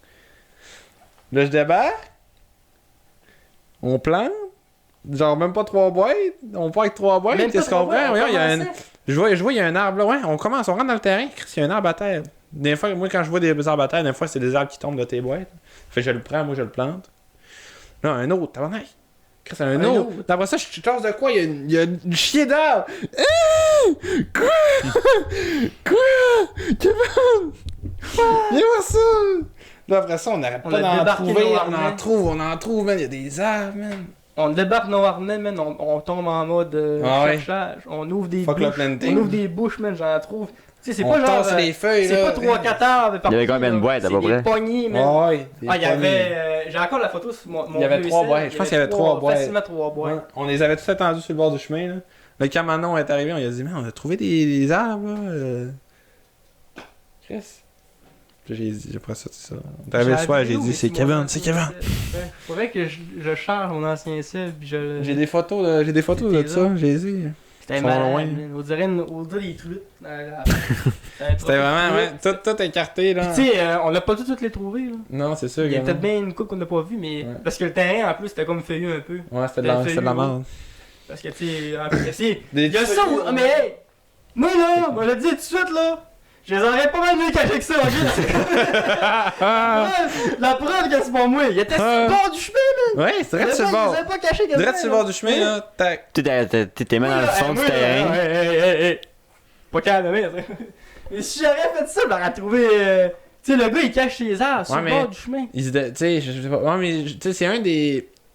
Là, je débarque. On plante. Genre, même pas 3 boîtes. On part avec 3 boîtes, Même tu pas trop comprends? bon, on Regarde, il y a un... commençait. Je vois, il y a un arbre là. Ouais, on commence, on rentre dans le terrain. Chris, il y a un arbre à terre. Des fois, moi, quand je vois des arbres à terre, des fois, c'est des arbres qui tombent de tes boîtes. Fait que je le prends, moi, je le plante. Là, un autre, tabarnak. Chris, un autre. D'après ça, je pense de quoi? Il y a une chier d'arbre. Quoi? Kevin! Viens voir ça! Là, après ça, on n'arrête On pas a d'en débarqué trouver. nos On harnais. en trouve, man. Il y a des arbres, man. On débarque nos harnais, man, on tombe en mode Ah ouais. cherchage, on ouvre des Fuck le bouches, planting. on ouvre des bouches, man, j'en trouve. Tu sais, c'est On pas genre... tasse les feuilles, c'est là. pas 3-4 arbres Il y avait combien de boîtes, à peu C'est près? des poignées, man. Ah ouais. Ah, il y avait... j'ai encore la photo sur mon Il y avait vieux 3 sel, boîtes. Je pense qu'il y avait 3 boîtes. Facilement 3 boîtes. Ouais. On les avait tous attendus sur le bord du chemin, là. Là, quand Manon est arrivé, on lui a dit, mais on a trouvé des arbres, là. Chris. Puis j'ai dit, après ça, c'est ça. On est arrivé le soir, j'ai dit, c'est Kevin, c'est Kevin. Faudrait que je charge mon ancien sel, puis je... J'ai des photos de ça, j'ai dit. C'était sont malade, loin. man. On dirait des trucs. C'était vraiment, ouais, tout écarté, là. Tu sais, on n'a pas toutes les trouvées, là. Non, c'est sûr, Il y a gamin. peut-être bien une coupe qu'on n'a pas vue, mais. Ouais. Parce que le terrain, en plus, c'était comme feuillu un peu. Ouais, c'était de la C'était feuillu, merde. Parce que, tu sais, en plus, Des il y a ça où. Ah, mais hey! Moi, là, on l'a dit tout de suite, là. Je les aurais pas mal mieux caché que ça, ok? La preuve que c'est pas moi. Il était sur le bord du chemin, Ouais, c'est vrai sur le Ils bord. avaient pas caché que Direct sur le bord du chemin, là, tac. T'es mains dans le fond du terrain. Hey. Pas calme, mais si j'avais fait ça, je l'aurais trouvé. Tu sais, le gars, il cache ses arbres sur Ouais, le mais- bord du chemin. Tu sais, je sais pas. Ouais, mais tu sais,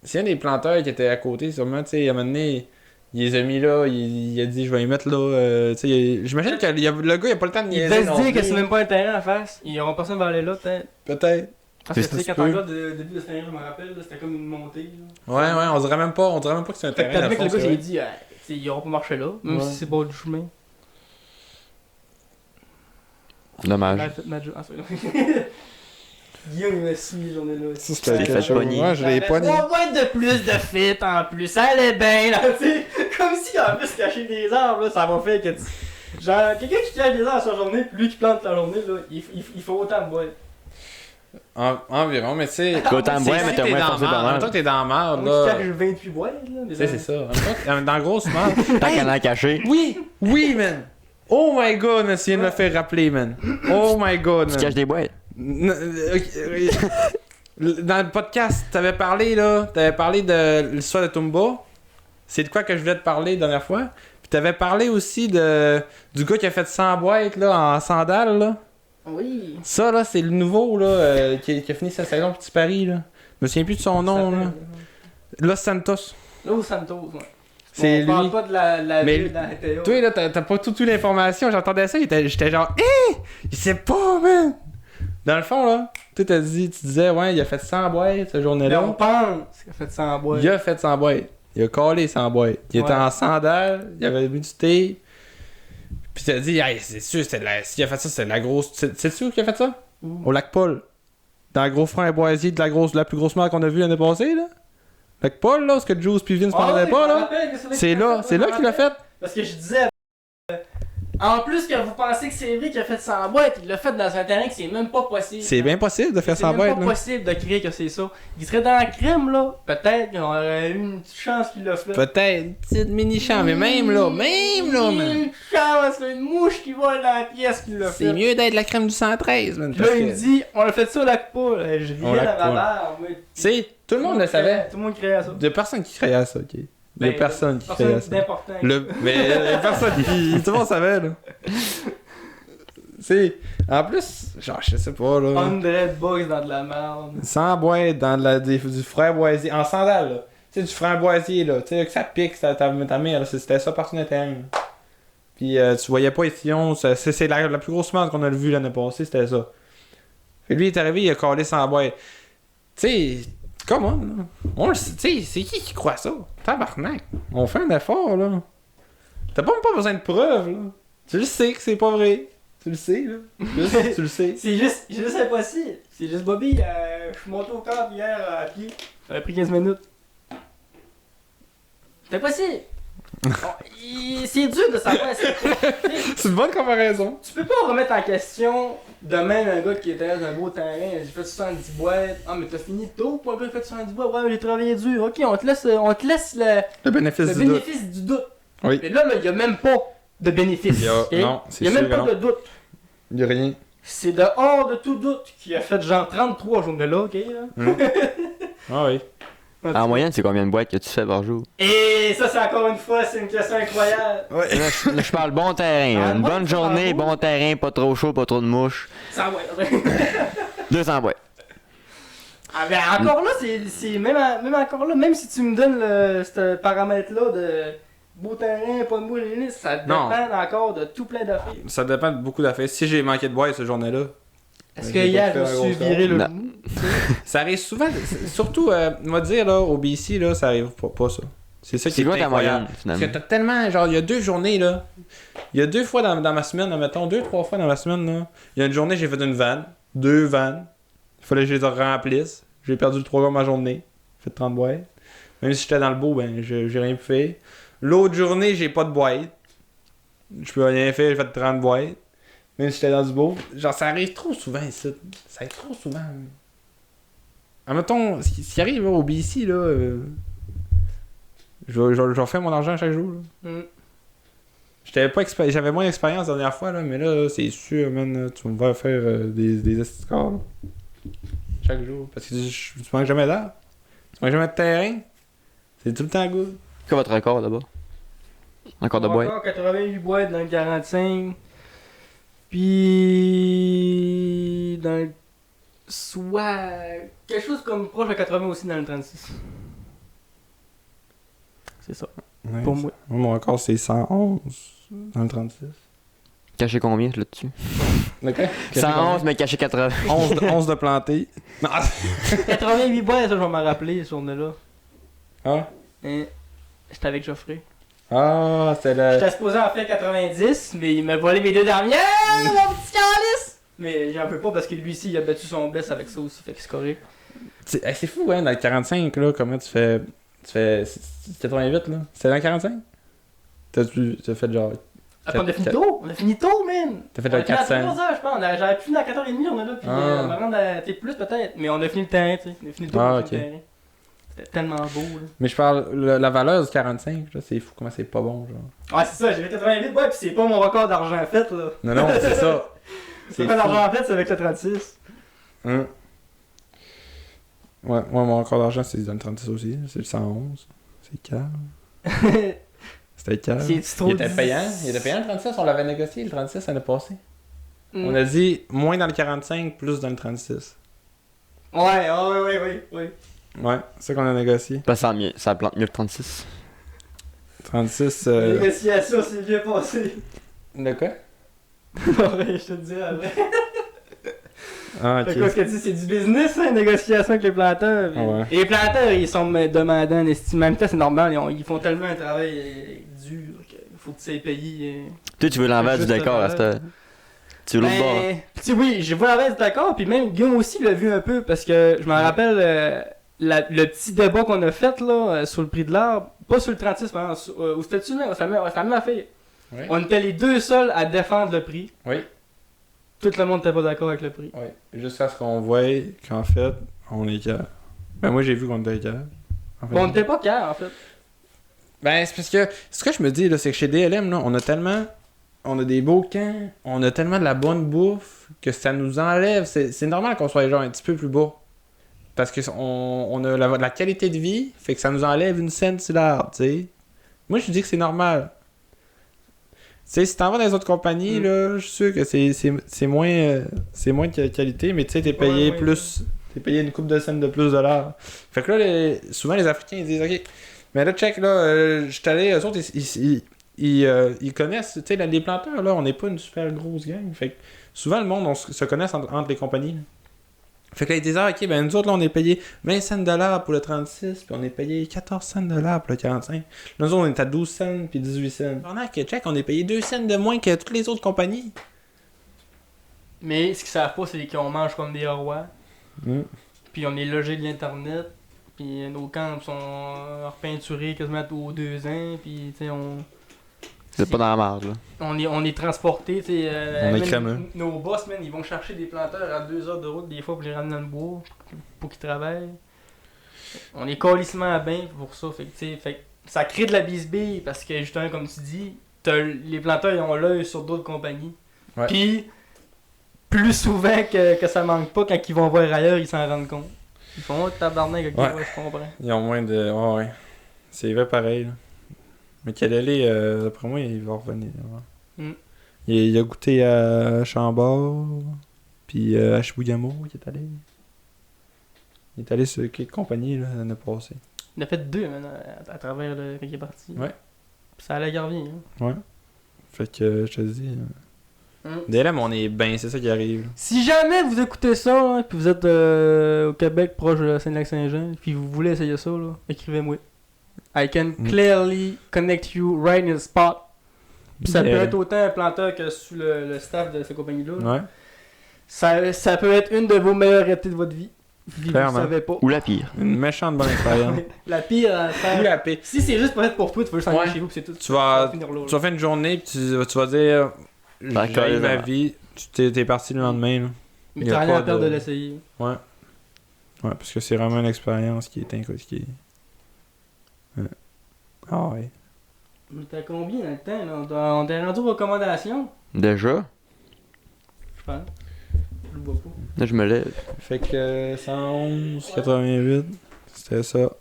c'est un des planteurs qui était à côté, sûrement, tu sais, à un moment donné, il les a mis là, il a dit, je vais y mettre là, tu sais, j'imagine que le gars, il a pas le temps de Il niaiser devait se non dire que plus. c'est même pas un terrain en face. Ils auront personne vers aller là, peut-être. Peut-être. Parce que Ça tu sais, se quand peut. on regarde le début de ce terrain, je me rappelle, là, c'était comme une montée. Là. Ouais, on dirait même pas que c'est un Fait que terrain. peut-être que dans le fond, gars c'est s'est vrai. dit, tu sais, ils auront pas marché là, même Ouais. si c'est bord du chemin. Dommage. Ah, c'est Guillaume, il m'a soumis, j'en ai là. Ça, Tu t'es fait pogner. Ouais, je l'ai pogné. 3 boîtes de plus de fit en plus, ça allait bien là, tu sais. Comme si en plus cacher des arbres, là, ça va faire que tu. Genre, quelqu'un qui cache des arbres sur la journée, puis lui qui plante la journée, là, il faut autant de boîtes. Environ, mais tu sais. Autant de bois, mais t'as moins forcé En même par temps, t'es dans la merde, Moi qui là. cache 28 boîtes, là. Tu sais, c'est ça. En même temps, dans la grosse merde. Tant qu'elle en a caché. Oui, man. Oh my god, man, tu viens de me faire rappeler, man. Oh my god, Tu man. caches des boîtes. Dans le podcast, t'avais parlé de l'histoire de Tumba. C'est de quoi que je voulais te parler la dernière fois. Puis t'avais parlé aussi du gars qui a fait 100 boîtes là, en sandales. Là. Oui. Ça, là, c'est le nouveau là, qui a fini sa saison Petit Paris. Là. Je me souviens plus de son nom. Là. Los Santos. Los Santos, ouais. C'est On parle lui. pas de la Mais ville dans l'intérieur. Toi, là, t'as pas toute l'information. J'entendais ça, j'étais genre, hé! Il sait pas, man! Dans le fond, là, tu disais, ouais, il a fait 100 boîtes cette Mais on journée-là. pense qu'il a fait 100 boîtes. Il a fait 100 boîtes. Il a collé 100 boîtes. Il était Ouais. en sandales, il avait mis du thé. Puis t'as dit, hey, c'est sûr, s'il a fait ça, c'est de la grosse. C'est sûr qu'il a fait ça? Où? Au lac Paul. Dans le gros framboisier de la plus grosse merde qu'on a vue l'année passée, là. Lac Paul, là, ce que Juice puis Vince Ah parlaient oui, pas, je me là. rappelle que C'est là qu'il l'a fait. Parce que je disais, en plus que vous pensez que c'est vrai qu'il a fait 100 boîtes, il l'a fait dans un terrain que c'est même pas possible. C'est bien possible de faire 100 C'est boîtes, même pas là. possible de crier que c'est ça. Il serait dans la crème, là. Peut-être qu'on aurait eu une petite chance qu'il l'a fait. Peut-être, une petite mini-champ, mais même là, man. Une chance, c'est une mouche qui vole dans la pièce qui l'a fait. C'est mieux d'être la crème du 113, man. Puis là, il me dit, on a fait ça au lac Paul. Je Au riais lac dans ma Paul. barre. moi. C'est, tout le monde le savait. Tout le monde criait à ça. Il y a personne qui créait à ça, ok. Il y a Ben, personne qui créait à ça. d'important. Mais personne qui. Tout le monde savait, là. C'est. En plus, genre, je sais pas, là. 100 bucks dans de la merde. 100 boîtes dans du framboisier. En sandales, là. Tu sais, du framboisier, là. Tu sais, que ça pique, ta mère, là. C'était ça partout dans le terrain, là. Puis tu voyais pas Étillon. C'est la plus grosse merde qu'on a vue l'année passée, c'était ça. Fait que lui, il est arrivé, il a collé sans boîte. Tu sais, comment, là? On le sait, tu sais, c'est qui croit ça? Tabarnak. On fait un effort, là. T'as pas même pas besoin de preuves, là. Tu le sais que c'est pas vrai. Tu le sais, là. Juste, tu le sais. C'est juste impossible. C'est juste Bobby, je suis monté au camp hier à pied. Ça a pris 15 minutes. C'est impossible. C'est dur de savoir. C'est une bonne comparaison. Tu peux pas remettre en question de même un gars qui était dans un beau terrain, j'ai fait 70 boîtes. Ah, mais t'as fini tôt pour un gars qui a fait 70 boîtes. Ouais, mais j'ai travaillé dur. Ok, on te laisse Le bénéfice le du doute. bénéfice du doute. Oui. Mais là, il y a même pas de bénéfice. Ok? Non, c'est Il y a sûr même que pas non. de doute. Il y a rien. C'est de hors de tout doute qu'il a fait genre 33 journées-là, ok? Là? Ah oui. En moyenne, c'est combien de boîtes que tu fais par jour? Et ça, c'est encore une fois, c'est une question incroyable. Ouais. Là, je parle bon terrain. Ah, Une moi, bonne ça journée, va. bon terrain, pas trop chaud, pas trop de mouches. Ça va. 200 boîtes. Ah, ben encore là, c'est même encore là, même si tu me donnes ce paramètre-là de beau terrain, pas de mouche, ça Non. dépend encore de tout plein d'affaires. Ça dépend de beaucoup d'affaires. Si j'ai manqué de boîte cette journée-là, Est-ce Ouais, que j'ai hier, pas je fait me un suis gros viré le Non. genou? ça arrive souvent. Surtout, on va dire, là, au BC, là, ça arrive pas ça. C'est ça qui C'est est quoi ta incroyable. moyenne, Parce finalement? que t'as tellement, genre, il y a 2 journées, là. Il y a 2 fois dans ma semaine, mettons, 2-3 fois dans ma semaine, là. Il y a une journée, j'ai fait une vanne, 2 vannes. Il fallait que je les remplisse. J'ai perdu le 3 quarts de ma journée. J'ai fait 30 boîtes. Même si j'étais dans le beau, ben, j'ai rien pu faire. L'autre journée, j'ai pas de boîte. Je peux rien faire, j'ai fait 30 boîtes. Même si j'étais dans du beau. Genre, ça arrive trop souvent ici. Ça arrive trop souvent. Admettons, ce qui arrive là, au BC, là, je vais faire mon argent chaque jour. Là. Mm. J'avais moins d'expérience la dernière fois, là, mais là, c'est sûr, man, tu vas me faire faire des esticores là. Chaque jour. Parce que tu manques jamais d'air. Tu manques jamais de terrain. C'est tout le temps good. C'est quoi votre record là-bas? Encore de boîtes? Encore 88 boîtes dans le 45. Puis dans le... Soit quelque chose comme proche de 80 aussi dans le 36. C'est ça, Ouais, pour moi. Moi, mon record, c'est 111 dans le 36. Caché combien là-dessus? Ok. 111, mais caché 80. 11 de planté. Non. 88 boîtes, ça je vais m'en rappeler, ce journée-là. Ah. Hein? J'étais avec Geoffrey. Ah, c'est le. J'étais supposé en faire 90, mais il m'a volé mes 2 dernières, mon petit calice! Mais j'en peux pas parce que lui ici, il a battu son bless avec ça aussi, fait que c'est correct. C'est fou, hein, dans le 45, là, comment tu fais. C'est 88, là. C'est dans le 45? T'as fait genre. Après, on a fini tôt, man! T'as fait On a genre fini à 400. 3h, je pense. J'avais fini à 4h30, on est là, puis Ah. on va rendre à plus peut-être. Mais on a fini le terrain, tu sais. On a fini tôt, Ah, on a fini ok. le terrain. C'était tellement beau, là. Mais je parle, la valeur du 45, là, c'est fou comment c'est pas bon, genre. Ouais, c'est ça, j'ai fait 88, ouais, pis c'est pas mon record d'argent fait, là. Non, non, c'est ça. C'est pas fou. l'argent fait, c'est avec le 36. Hein? Ouais, moi, mon record d'argent, c'est dans le 36 aussi. C'est le 111. C'est calme. C'était calme. C'est trop Il était payant. Il était payant le 36, on l'avait négocié le 36 l'année passée. On a dit moins dans le 45, plus dans le 36. Ouais. Ouais, c'est ça qu'on a négocié. Là, ça plante mieux que 36. 36. La négociation s'est bien passée. De quoi? Ouais, je te le dis après. Ah, Fait quoi, ce ok. que tu dis, c'est du business, hein, négociation avec les planteurs. Ah ouais. Et les planteurs, ils sont demandants, en même temps, c'est normal, ils font tellement un travail dur qu'il faut que tu aies payé. Toi, tu veux l'envers du Juste décor à valeur. cette. Tu veux l'autre bord. hein? Tu sais, oui, j'ai vu l'envers du décor, puis même Guillaume aussi l'a vu un peu, parce que je me rappelle le petit débat qu'on a fait là, sur le prix de l'arbre, pas sur le 36, mais où c'était-tu, là? Ça m'a fait. Oui. On était les deux seuls à défendre le prix. Oui. Tout le monde n'était pas d'accord avec le prix. Oui. Jusqu'à ce qu'on voie qu'en fait, on est calme. Ben, moi, j'ai vu qu'on était calme. En fait. Bon, on n'était pas clair en fait. Ben, c'est parce que ce que je me dis, là, c'est que chez DLM, là, on a des beaux camps, on a tellement de la bonne bouffe que ça nous enlève. C'est normal qu'on soit genre un petit peu plus bas. Parce que on a la qualité de vie, fait que ça nous enlève une scène sur l'arbre, tu sais. Moi, je dis que c'est normal. Tu sais, si t'en vas dans les autres compagnies, là, je suis sûr que c'est moins de qualité, mais tu sais, t'es payé Ouais. plus. T'es payé une coupe de scènes de plus de l'heure. Fait que là, souvent, les Africains, ils disent, OK, mais là, check, là, je suis allé, eux autres, ils connaissent, tu sais, les planteurs, là, on n'est pas une super grosse gang. Fait que souvent, le monde, se connaisse entre les compagnies. Là. Fait que là, ils disent, ah, ok, ben nous autres, là, on est payé 20 cents de dollars pour le 36, puis on est payé 14 cents de dollars pour le 45. Là, nous autres, on est à 12 cents, puis 18 cents. Pendant que, check, on est payé 2 cents de moins que toutes les autres compagnies. Mais ce qu'ils savent pas, c'est qu'on mange comme des rois. Mm. Puis on est logé de l'internet. Puis nos camps sont repeinturés quasiment aux 2 ans. Puis tu sais, C'est pas dans la marge, là. on est transporté. Tu sais, On est même crémeux. nos boss, man, ils vont chercher des planteurs à 2 heures de route des fois pour les ramener dans le bois. Pour qu'ils travaillent. On est calissement bien pour ça. Fait que, tu sais, ça crée de la bisbille parce que justement, comme tu dis, les planteurs ils ont l'œil sur d'autres compagnies. Ouais. Puis, plus souvent que ça manque pas, quand ils vont voir ailleurs, ils s'en rendent compte. Ils font oh, tabarnak, ok, Ouais. ouais, je comprends. Ils ont moins de. Ouais, ouais. C'est vrai pareil, là. Mais Kalele, d'après moi, il va revenir. Ouais. Mm. Il a goûté à Chambord, puis à Shibuyamo, il est allé. Il est allé sur quelle compagnie, là, l'année passée. Il a fait 2 maintenant, à travers le quand il est parti. Ouais. Puis ça allait garder. Hein. Ouais. Fait que, je te dis. Mm. DLM, on est bien, c'est ça qui arrive. Là. Si jamais vous écoutez ça, hein, puis vous êtes au Québec, proche de Saint-Lac-Saint-Jean, puis vous voulez essayer ça, là, écrivez-moi. I can clearly connect you right in the spot. Puis ça peut être autant un planteur que sous le staff de cette compagnie-là. là. Ouais. Ça peut être une de vos meilleures étés de votre vie. Vous Clairement. savez pas. Ou la pire. Une méchante bonne expérience. La pire à Ou faire. la paix. Si c'est juste pour être pour toi, tu vas juste en aller Ouais. chez vous, puis c'est tout. Tu vas- finir là. Tu vas faire une journée, puis tu vas dire. D'accord, J'ai ma évidemment. vie. T'es parti le lendemain, là. Mais il y a t'as rien pas à perdre de- de l'essayer. Ouais. Ouais, parce que c'est vraiment une expérience qui est incroyable. Ouais. Ah ouais. Mais t'as combien dans le temps, là? On t'a rendu aux recommandations? Déjà, Je pense. Je le vois pas. là, je me lève. Fait que 111, 88, c'était ça.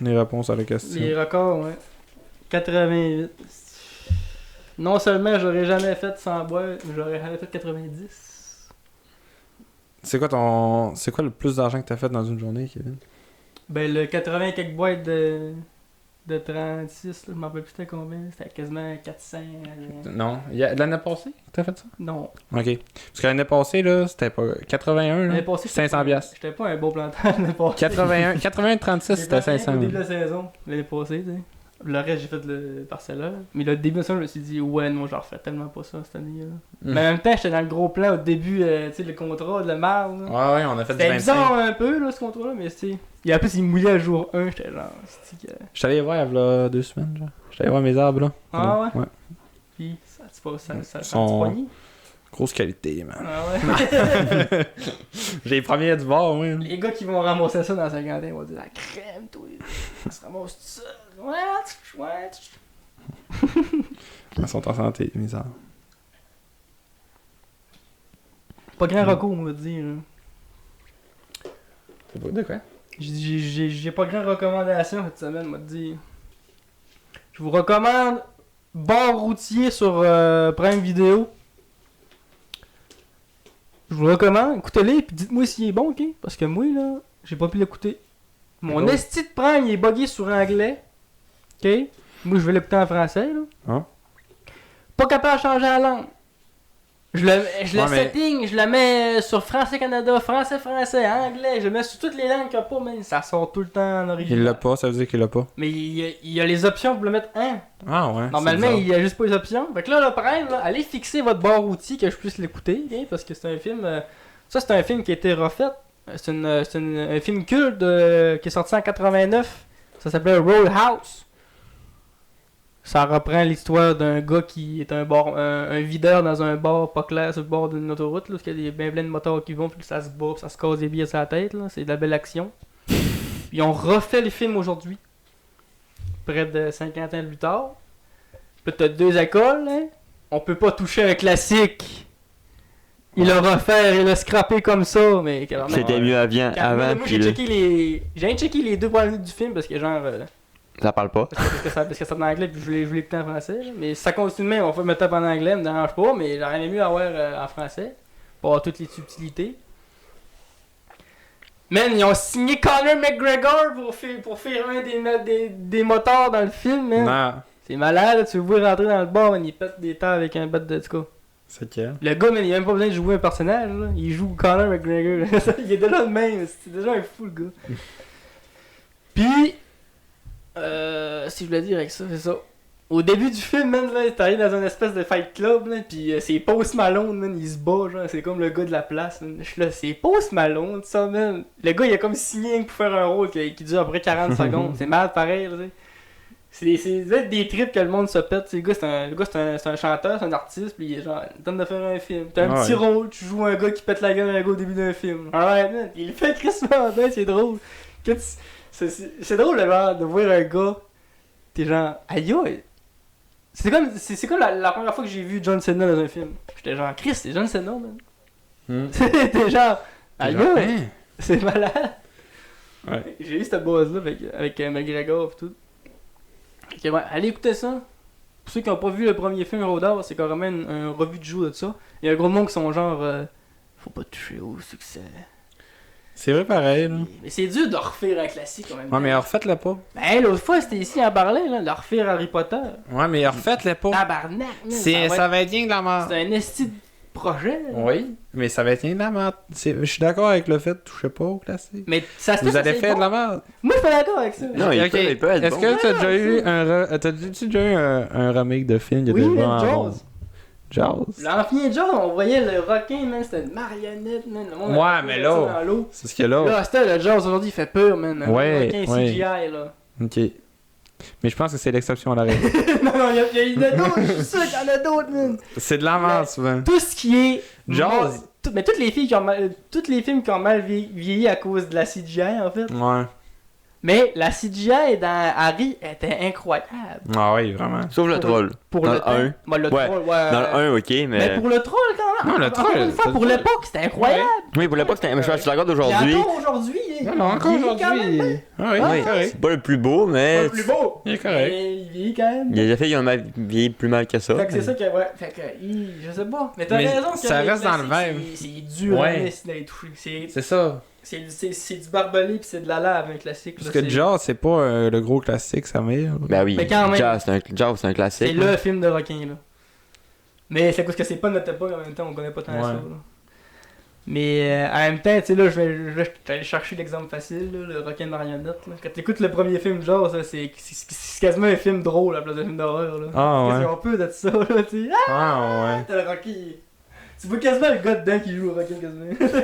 Les réponses à la question. Les records, ouais. 88. Non seulement j'aurais jamais fait 100 boîtes, mais j'aurais jamais fait 90. C'est quoi le plus d'argent que t'as fait dans une journée, Kevin? Ben le 80 quelques boîtes de 36, là, je m'en rappelle plus c'était combien. C'était quasiment 400. Non. L'année passée que t'as fait ça? Non. Ok. Parce que l'année passée, là, c'était pas. 81, là. L'année passée, j'étais 500 pas- piastres. J'étais pas un beau planteur l'année passée. 81 de 36, J'ai c'était fait rien 500. au début de la saison, l'année passée, tu sais. Le reste, j'ai fait le parcelleur. Mais le début de la saison, je me suis dit, ouais, non, je refais tellement pas ça cette année-là. Mais en même temps, j'étais dans le gros plan au début, tu sais, le contrat de marde. là. Ouais, ouais, on a fait du C'était 25. bizarre un peu, là, ce contrat-là, mais tu sais. Et en plus, il mouillait à jour 1, j'étais genre, c'est que. Je suis allé voir, là, 2 semaines, genre. Je suis allé voir mes arbres, là. Ah ouais? Ouais. Puis, ça, c'est pas ça. Ça Sont- poigné. Grosse qualité, man. Ah ouais. J'ai les premiers du bord, oui. Les gars qui vont ramasser ça dans 50 ans, ils vont dire, la crème, toi. Ça se ramasse tout seul. Ouais. Ils sont en santé, mes arbres. Pas grand recours, on va dire. hein. C'est pas de quoi? J'ai pas grand recommandation cette semaine, moi te dire. Je vous recommande Bar routier sur Prime Video. Je vous le recommande, écoutez-le puis dites-moi s'il est bon, ok? Parce que moi, là, j'ai pas pu l'écouter. Mon D'accord. esti de Prime, il est buggé sur anglais. Ok? Moi, je vais l'écouter en français, là. Ah. Pas capable de changer la langue. Je le Ouais, mais- setting, je le mets sur Français Canada, Français, Anglais, je le mets sur toutes les langues qu'il n'y a pas, mais ça sort tout le temps en original. Il l'a pas, ça veut dire qu'il l'a pas. Mais il y a les options pour le mettre un. Ah ouais. Normalement, c'est il y a juste pas les options. Fait que là, le Prime, là, allez fixer votre barre outil que je puisse l'écouter, ok? Parce que c'est un film. Ça, c'est un film qui a été refait. C'est un film culte qui est sorti en 89. Ça s'appelait Roadhouse. Ça reprend l'histoire d'un gars qui est un videur dans un bar pas clair sur le bord d'une autoroute, là, parce qu'il y a des plein de moteurs qui vont, puis ça se bat, puis ça se casse des billets sur la tête, là. C'est de la belle action. Puis ils ont refait le film aujourd'hui, près de 50 ans plus tard. Puis t'as 2 écoles, hein. On peut pas toucher un classique. Il l'a refait, il l'a scrappé comme ça, mais carrément. C'était mieux avant, Moi, puis j'ai là, checké j'ai checké les 2 premières minutes du film parce que genre. ça parle pas. Parce que c'est en anglais puis je voulais l'écouter en français. Là. Mais si ça continue, on va me mettre en anglais, me dérange pas, mais j'aurais aimé mieux avoir en français. Pour avoir toutes les subtilités. Man, ils ont signé Conor McGregor pour faire un des moteurs dans le film, man. Non, C'est malade, là, tu le vois rentrer dans le bar, man, il pète des temps avec un bat de. En tout cas, C'est quel? Le gars, man, il a même pas besoin de jouer un personnage, là. Il joue Conor McGregor. Il est déjà le même, c'est déjà un fou, le gars. Puis, si je voulais dire avec ça, c'est ça. Au début du film, man, là, t'arrives dans une espèce de fight club, là, pis c'est Post Malone, man, il se bat, genre, c'est comme le gars de la place, man. Je suis là, c'est Post Malone, ça, man. Le gars, il a comme signé pour faire un rôle qui dure à peu près 40 secondes. C'est mal pareil, là, tu sais. C'est des trips que le monde se pète. Le gars, c'est un chanteur, c'est un artiste, puis il est genre, il tente de faire un film. T'as un petit rôle, tu joues un gars qui pète la gueule à un gars au début d'un film. Alright, man, il fait Christmas, ben, c'est drôle. C'est drôle, genre, de voir un gars, t'es genre, aïe aïe. C'est comme la première fois que j'ai vu John Cena dans un film. J'étais genre, Chris, c'est John Cena, man. T'es genre, aïe aïe, c'est malade. Ouais. J'ai eu cette base-là avec McGregor et tout. Ok, ouais, allez écouter ça. Pour ceux qui n'ont pas vu le premier film Rodard, c'est carrément un revue de jour de ça. Il y a un gros monde qui sont genre faut pas toucher au succès. C'est vrai pareil, là. Mais c'est dur de refaire un classique quand même. Ouais, mais refaites-le pas. Ben l'autre fois c'était ici à parler là, de refaire Harry Potter. Ouais, mais refaites-le pas. Tabarnak, man, Ça va être bien de la merde. C'est un esti de projet. Là. Oui, mais ça va être bien de la merde. Je suis d'accord avec le fait de toucher pas au classique. Mais ça se Vous fait, allez c'est faire bon. de la merde. Moi je suis pas d'accord avec ça. Non, il peut être Est-ce bon. que t'as Ouais, déjà ouais, eu ça. t'as-tu déjà eu un remake de film? Oui, man, Jaws. Jaws. L'ancien Jaws, on voyait le requin, man, c'était une marionnette, man. Le monde Ouais, avait mais fait là- ça dans l'eau. C'est ce qu'il y a là. Là, c'était le Jaws aujourd'hui, il fait peur, man. Un Ouais, requin ouais. CGI, là. Ok. Mais je pense que c'est l'exception à la règle. Non, non, il y en a d'autres, je suis sûr qu'il y en a d'autres, man. C'est de la merde souvent. Tout ce qui est. Jaws. Mais toutes les filles qui ont mal. Tous les films qui ont mal vieilli à cause de la CGI, en fait. Ouais. Mais la CGI dans Harry était incroyable. Ah oui, vraiment. Sauf le troll. Pour Dans le le temps. 1. Bon, le Ouais. troll, ouais. Dans le 1, ok, Mais mais. pour le troll, quand même. Non, le Encore troll, une fois, c'est pour le troll. l'époque, c'était incroyable. Oui, pour l'époque, c'était. Mais je suis d'accord Et d'aujourd'hui. encore aujourd'hui. Non, non, encore il vieillit quand aujourd'hui. même. Ah oui, Oui, il est correct. c'est pas le plus beau, mais. Pas le plus beau. Il est correct. Mais il vieillit quand même. Il y a des filles qui ont vieilli plus mal que ça. Fait que c'est ça que, ouais, fait que, je sais pas. Mais t'as Mais raison que ça les reste dans le classiques, vibe. c'est dur Ouais. à laisser d'aller toucher. C'est ça. C'est du barbelé pis c'est de la lave, un classique. Parce là, que c'est- Jaws, c'est pas le gros classique, ça merde. Ben oui. Mais quand même. Jaws, c'est un C'est classique. le film de requin, là. Mais c'est parce que c'est pas notre époque en même temps, on connaît pas tant Ouais. ça, là. Mais en même temps, tu sais, là, je vais aller chercher l'exemple facile, là, le requin de marionnette. Là. Quand t'écoutes le premier film de Jaws, c'est quasiment un film drôle à la place d'un film d'horreur. Là. Ah Qu'est-ce ouais. qu'on peut de ça, là, tu sais. Ah, Ah ouais. t'as le requin. Tu vois quasiment le gars dedans qui joue au requin, quasiment.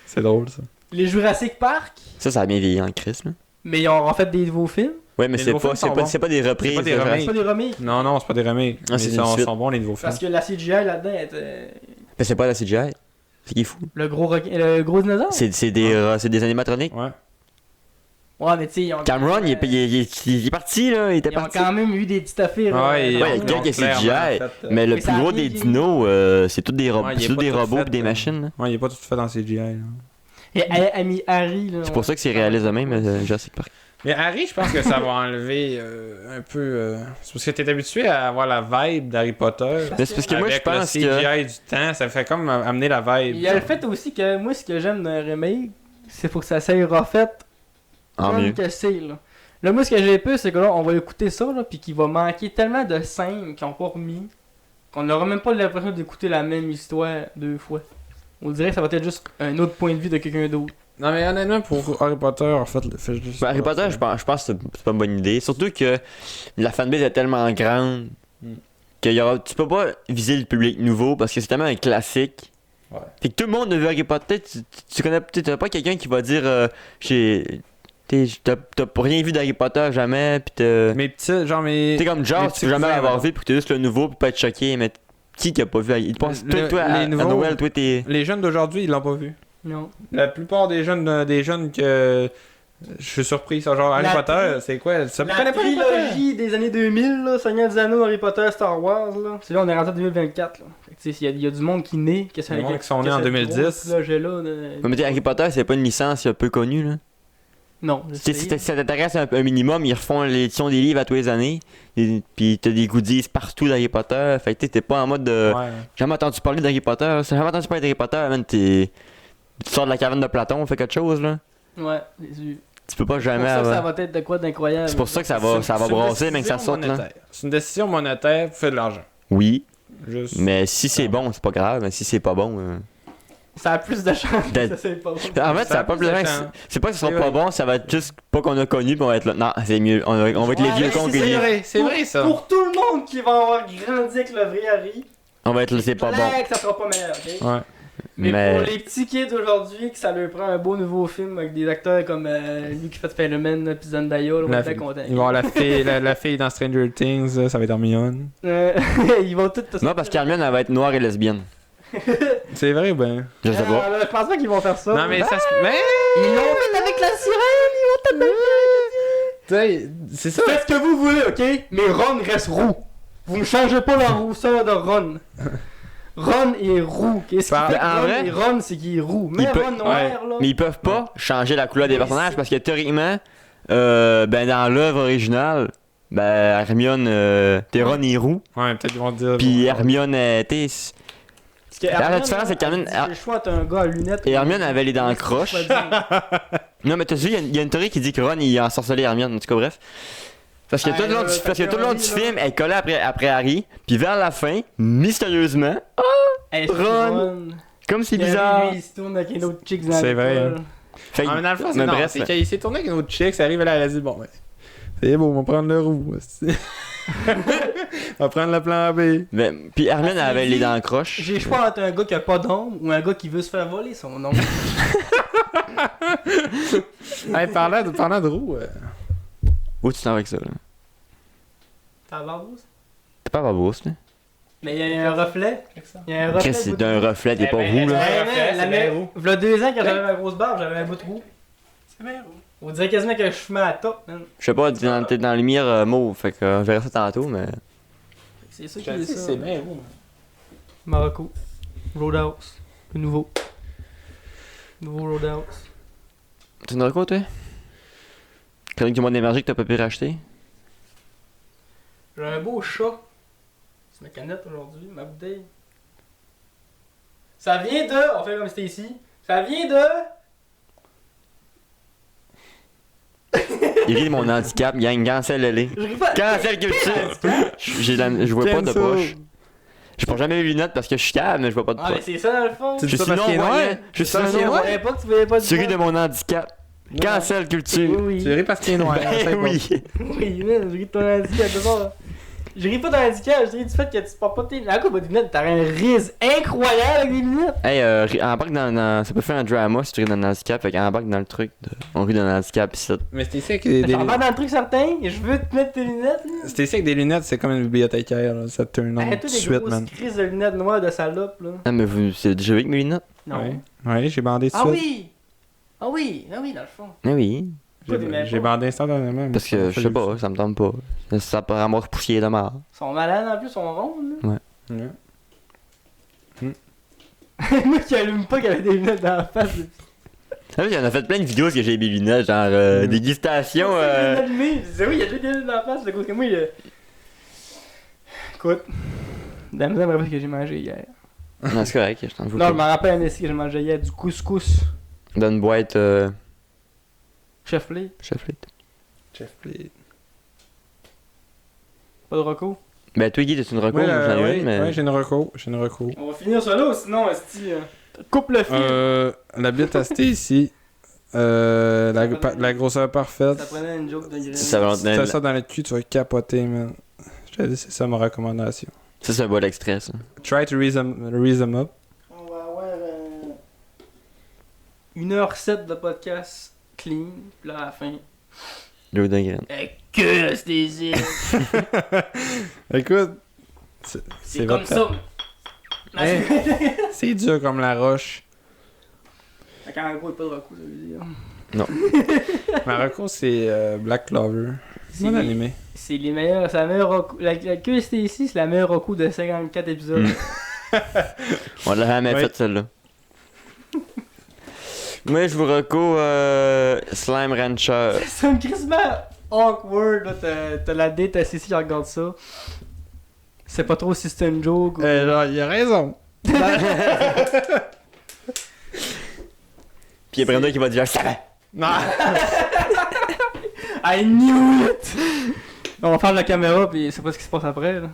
C'est drôle ça. Les Jurassic Park, Ça a bien vieilli en Christ, là. mais ils ont en fait des nouveaux films. Ouais, mais Les c'est nouveaux pas, films sont bons. c'est pas des reprises. C'est pas des de remakes. C'est pas des remakes. Non, non, c'est pas des remakes. Ah, Mais c'est ils une suite. sont bons les nouveaux films. Parce que la CGI là-dedans était. Mais c'est pas la CGI. C'est qui est fou. Le gros requin. Le gros dinosaure. C'est des animatroniques. Ouais. Ouais, mais tu sais, ils ont. Cameron, il est parti, là. Il était Ils ont parti. quand même eu des petites affaires. Ouais, il y a ils ont quelques clairement CGI, fait, Mais le Mais plus ça a gros bien des vieilli. dinos, c'est tous des, Ouais, il est c'est tous pas des tout robots fait, et des machines. là. Ouais, il est pas tout fait dans CGI. Là. Et Ami Harry, là. C'est pour ça que c'est réaliste de même, Jurassic Park. Mais Harry, je pense que ça va enlever un peu. C'est parce que t'es habitué à avoir la vibe d'Harry Potter. Mais c'est parce que moi, je Avec pense le que. CGI du temps, ça fait comme amener la vibe. Il y a le fait aussi que moi, ce que j'aime d'un remake, c'est faut que ça soit refait En comme mieux. que c'est, là. Là, moi, ce que j'ai peur, c'est que là, on va écouter ça, là, pis qu'il va manquer tellement de scènes qu'ils ont pas remis, qu'on n'aura même pas l'impression d'écouter la même histoire deux fois. On dirait que ça va être juste un autre point de vue de quelqu'un d'autre. Non, mais honnêtement, pour Harry Potter, en fait, le fait juste. Ben, Harry Potter, je pense que c'est pas une bonne idée. Surtout que la fanbase est tellement grande que tu peux pas viser le public nouveau parce que c'est tellement un classique. Ouais. Fait que tout le monde a vu Harry Potter. Tu connais t'as pas quelqu'un qui va dire t'as rien vu d'Harry Potter jamais. Pis Mes petits, genre mes. t'es comme mes genre, petits tu peux jamais cousins, l'avoir là. vu, puis t'es juste le nouveau, puis pas être choqué. Mais qui a pas vu Harry Potter? Le- Toi, les à nouveaux- Noël, toi, t'es. Les jeunes d'aujourd'hui, ils l'ont pas vu. Non. La plupart des jeunes que. Je suis surpris, ça, genre Harry La Potter, c'est quoi? Ça La connaît pas Harry Potter? trilogie des années 2000, là, Seigneur des Anneaux, Harry Potter, Star Wars, là. C'est là, on est rentré en 2024, là. Fait que, tu sais, il y a du monde qui naît, que ça Il y a du monde qui sont que nés en cette 2010. grosse trilogie-là, de- Mais Harry Potter, c'est pas une licence un peu connue, là. Non, je Si sais. ça t'intéresse un minimum, ils refont l'édition des livres à tous les années. Puis t'as des goodies partout d'Harry Potter. Fait que t'es pas en mode de. Ouais. J'ai jamais entendu parler d'Harry Potter. Si j'ai jamais entendu parler d'Harry Potter, man, tu sors de la caverne de Platon, fais quelque chose, là. Ouais, c'est Tu peux pas pour jamais. ça que ça avoir- va être de quoi d'incroyable. C'est pour ça que ça va C'est une brasser, mais que ça décision saute, là. monétaire. C'est une décision monétaire pour faire de l'argent. Oui. Juste... Mais si c'est bon, c'est pas grave. Mais si c'est pas bon. Ça a plus de chance que D'être- ça c'est pas bon. En fait, ça va pas plus loin. C'est pas que ce sera pas bon, ça va être juste pas qu'on a connu, puis on va être là. Non, c'est mieux. On va être les Ouais, vieux mais cons c'est qui vrai. C'est vrai, ça. Pour tout le monde qui va avoir grandi avec le vrai Harry, On va être là, c'est pas bon. clair que ça sera pas meilleur, ok? Ouais. Mais pour les petits kids d'aujourd'hui, que ça leur prend un beau nouveau film avec des acteurs comme lui qui fait Spider-Man, puis Zendaya, là, on va La- être bien contents. Il va y avoir la fille dans Stranger Things, là, ça va être Hermione. Ils vont tous te Non, parce qu'Hermione, elle va être noire et lesbienne. C'est vrai, ben. Je sais pas. Je pense pas qu'ils vont faire ça. Non, mais ça se. Mais. Ils l'ont fait avec la sirène, ils vont Tu sais, c'est ça. Faites ce que vous voulez, ok? Mais Ron reste roux. Vous ne changez pas la rousseur de Ron. Ron est roux. Qu'est-ce qui fait que En Ron vrai, est Ron, c'est qu'il est roux. Mais il peut- Ron noir, là. Mais ils peuvent pas changer la couleur des Mais personnages c'est- parce que théoriquement, ben dans l'œuvre originale, ben Hermione, t'es Ron est roux, Ouais, peut-être qu'ils vont dire. puis Hermione, t'es. Parce que La Hermione, différence, c'est qu'Hermione- elle dit, le choix, t'as un gars à lunettes. Et Hermione avait les dents Qu'est-ce que croches. tu vas dire? Non, mais t'as vu, il y a une théorie qui dit que Ron il a ensorcelé Hermione, en tout cas, bref. Parce que tout le long du, parce que tout le long du film, elle collait après Harry, puis vers la fin, mystérieusement, Hey, c'est Ron. comme c'est bizarre. Lui, il se tourne avec une autre chick dans C'est vrai, l'école. Fait, Ah, mais dans le fond, c'est mais non, bref, c'est qu'il s'est tourné avec une autre chick, ça arrive là, elle a dit bon, ben. C'est beau, on va prendre le roux. hostie. On va prendre le plan B. ben, puis Hermione Ah, avait tu les dis- dents croches. J'ai le choix entre un gars qui a pas d'ombre ou un gars qui veut se faire voler son ombre. Hey, parlant de roux. Où tu t'en vas avec ça, là? T'as l'air beau, ça? T'es pas Barberousse, là? Mais il y a un reflet. Il y a un reflet. Chris, au c'est bout d'un du- reflet, t'es pas ben, roux, là. ouais. Ouais, reflet, mais c'est la bien même- roux. V'là 2 ans, quand j'avais ma grosse barbe, j'avais un bout de roux. C'est bien roux. On dirait quasiment que je fumais à top, man. Je sais pas, t'es dans la lumière mauve, fait que on verra ça tantôt, mais. C'est ça Je qui te est dis, ça. c'est bien roux. Marocco. Roadhouse. Le nouveau. Nouveau Roadhouse. Tu nous quoi, toi? Chronique du monde émergé que t'as pas pu racheter? J'ai un beau chat. C'est ma canette aujourd'hui, ma bouteille. Ça vient de. On fait comme c'était ici. Ça vient de. Il rit de mon handicap, gang, cancel-le. Je ris pas. Cancel culture! Je vois pas de Cancel. poche. Je porte jamais mes lunettes parce que je suis calme, mais je vois pas de Ah, mais poche. c'est ça dans le fond. Tu Je dis ça suis parce qu'il est noir? non-voyant. Je suis C'est parce qu'il est Je non-voyant. savais pas que tu voyais pas de Tu ris de mon handicap. Cancel culture. Oui, Tu ris parce qu'il est noir. hein, c'est Ben bon. oui. oui, man, je ris de ton handicap d'abord. Je ris pas de ton handicap, je ris du fait que tu portes pas tes. La coupe de lunettes, t'as un riz incroyable avec des lunettes. Hey, embarque dans. Ça peut faire un drama si tu ris dans le handicap, fait qu'embarque dans le truc. On rit dans le handicap pis ça. Mais c'est ici avec des J'en parle dans le truc certain, et je veux te mettre tes lunettes, là. C'était ici avec des lunettes, c'est comme une bibliothécaire, là. Ça te turn on Hey, tout toi, de des suite, grosses man. crises de lunettes noires de salope, là. Ah, mais vous, c'est déjà vu avec mes lunettes? Non. Ouais, ouais, j'ai bandé tout Ah de suite. oui! Ah oui, ah oui, dans le fond. Ah oui. Pas des mêmes J'ai pas. bandé instantanément. Parce que je sais pas, ça me tombe pas. Ça peut avoir poussière de mort. Ils sont malades en plus, ils sont ronds, là. Ouais. Moi qui allume pas qu'il y avait des lunettes dans la face. Ah oui, on a fait plein de vidéos parce que j'ai mes lunettes, genre dégustation. Allumé, je disais oui, il y a deux lunettes dans la face, le coup que moi, il. Écoute. Dame, me rappelle ce que j'ai mangé hier. Non, c'est correct, je t'en fous Non, je pas. me rappelle un essai que j'ai mangé hier, du couscous. Dans une boîte Chef Lee, chef lit. Jeff Play. pas de Rocco. Ben toi Guy, t'as une reco, Ouais, moi j'en ai ouais, une, mais. ouais, j'ai une reco. J'ai une reco. On va finir ça là, sinon, Esti. Coupe le fil. La bite à ici. La grosseur parfaite. Ça prenait une joke de graine. Ça va Si t'as ça dans le cul, tu vas capoter, man. Je te dis, c'est ça ma recommandation. Ça, c'est un bol extrait, ça. Try to raise them up. On va avoir 1h07 de podcast clean, puis là à la fin. L'eau de graine. Que c'est des Écoute, C'est comme votre- ça. Hein? C'est dur comme la roche. Quand un gros, il pas de recours, ça veut dire. Ma reco, c'est Black Clover. C'est- Mon animé. C'est les meilleurs, c'est la meilleure recours. La QST ici, c'est la meilleure recours de 54 épisodes. On l'a jamais Ouais. fait, celle-là. Moi, je vous reco Slime Rancher. C'est un crissement awkward, là. T'as la date assise qui regarde ça. C'est pas trop si c'est une joke ou... Genre, il a raison. Puis il y a Brenda qui va dire, je savais. Non. I knew it! On va faire la caméra, puis c'est pas ce qui se passe après, là.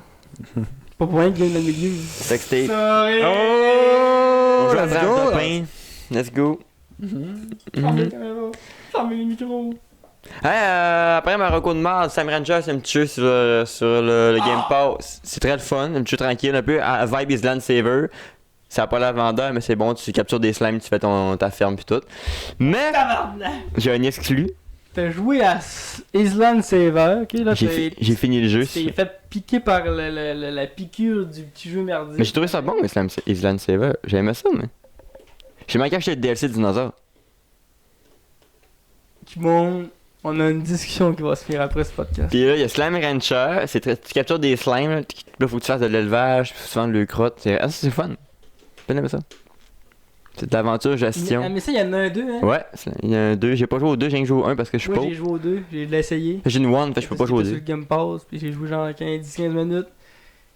pas pour rien qu'il gagne dans le milieu. Sextape. Sorry! On joue à let's Brave go, de là. pain. Let's go. Fermez la caméra. Fermez les micros. Après ma reco de merde, Sam Ranger, c'est un petit jeu sur le Game Pass. C'est très le fun, un petit jeu tranquille, un peu à Vibe Island Saver. Ça a pas l'air vendeur, mais c'est bon, tu captures des slimes, tu fais ta ferme pis tout. Mais j'ai un exclu. T'as joué à Island Saver, ok? Là, J'ai fini le jeu. Tu t'es fait piquer par la piqûre du petit jeu merdique. Mais j'ai trouvé ça bon, Island Saver. J'ai aimé ça, mais. J'ai manqué acheter le DLC de dinosaure. Bon, on a une discussion qui va se faire après ce podcast. Pis là, il y a Slime Rancher, tu captures des slimes, là, faut que tu fasses de l'élevage, faut souvent le crotte. C'est fun. J'ai bien aimé ça. C'est de l'aventure gestion. Mais ça, il y en a un 2, hein? Ouais, il y a un 2. J'ai pas joué au 2, j'ai joué au 1 parce que je suis Moi, pauvre. j'ai joué au 2, j'ai l'essayé. J'ai une 1, fait que je peux pas jouer au Sur 2. le Game Pass, puis j'ai joué genre 10-15 minutes.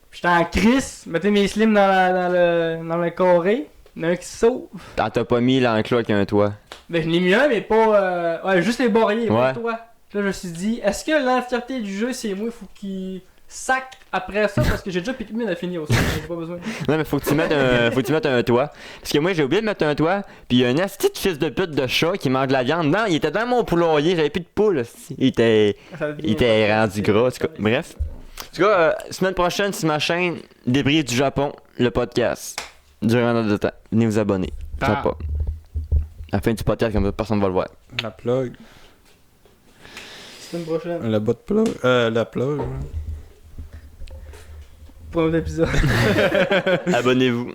Puis j'étais en crise, mettais mes slims dans le carré. Il y en a un qui sauve. Ah, t'as pas mis l'enclos avec un toit. Ben, je l'ai mis un, mais pas. Ouais, juste les barrières, Ouais. pas toi. Puis là, je me suis dit, est-ce que l'entièreté du jeu, c'est moi, il faut qu'il sac après ça, parce que j'ai déjà Pikmin à finir aussi, j'ai pas besoin. Non, mais faut que tu mettes un toit. Parce que moi, j'ai oublié de mettre un toit, pis il y a un asti de fils de pute de chat qui mange de la viande. Non, il était dans mon poulailler, j'avais plus de poule. Asti. Il était rendu gras, en tout cas. Bref. En tout cas, semaine prochaine, sur ma chaîne Débris du Japon, le podcast. Durant notre temps. Venez vous abonner. Ah. Pas. À la fin du podcast, comme ça, personne va le voir. La plug. Semaine prochaine, Le bas de plug. La plug. ouais. pour un autre épisode. Abonnez-vous.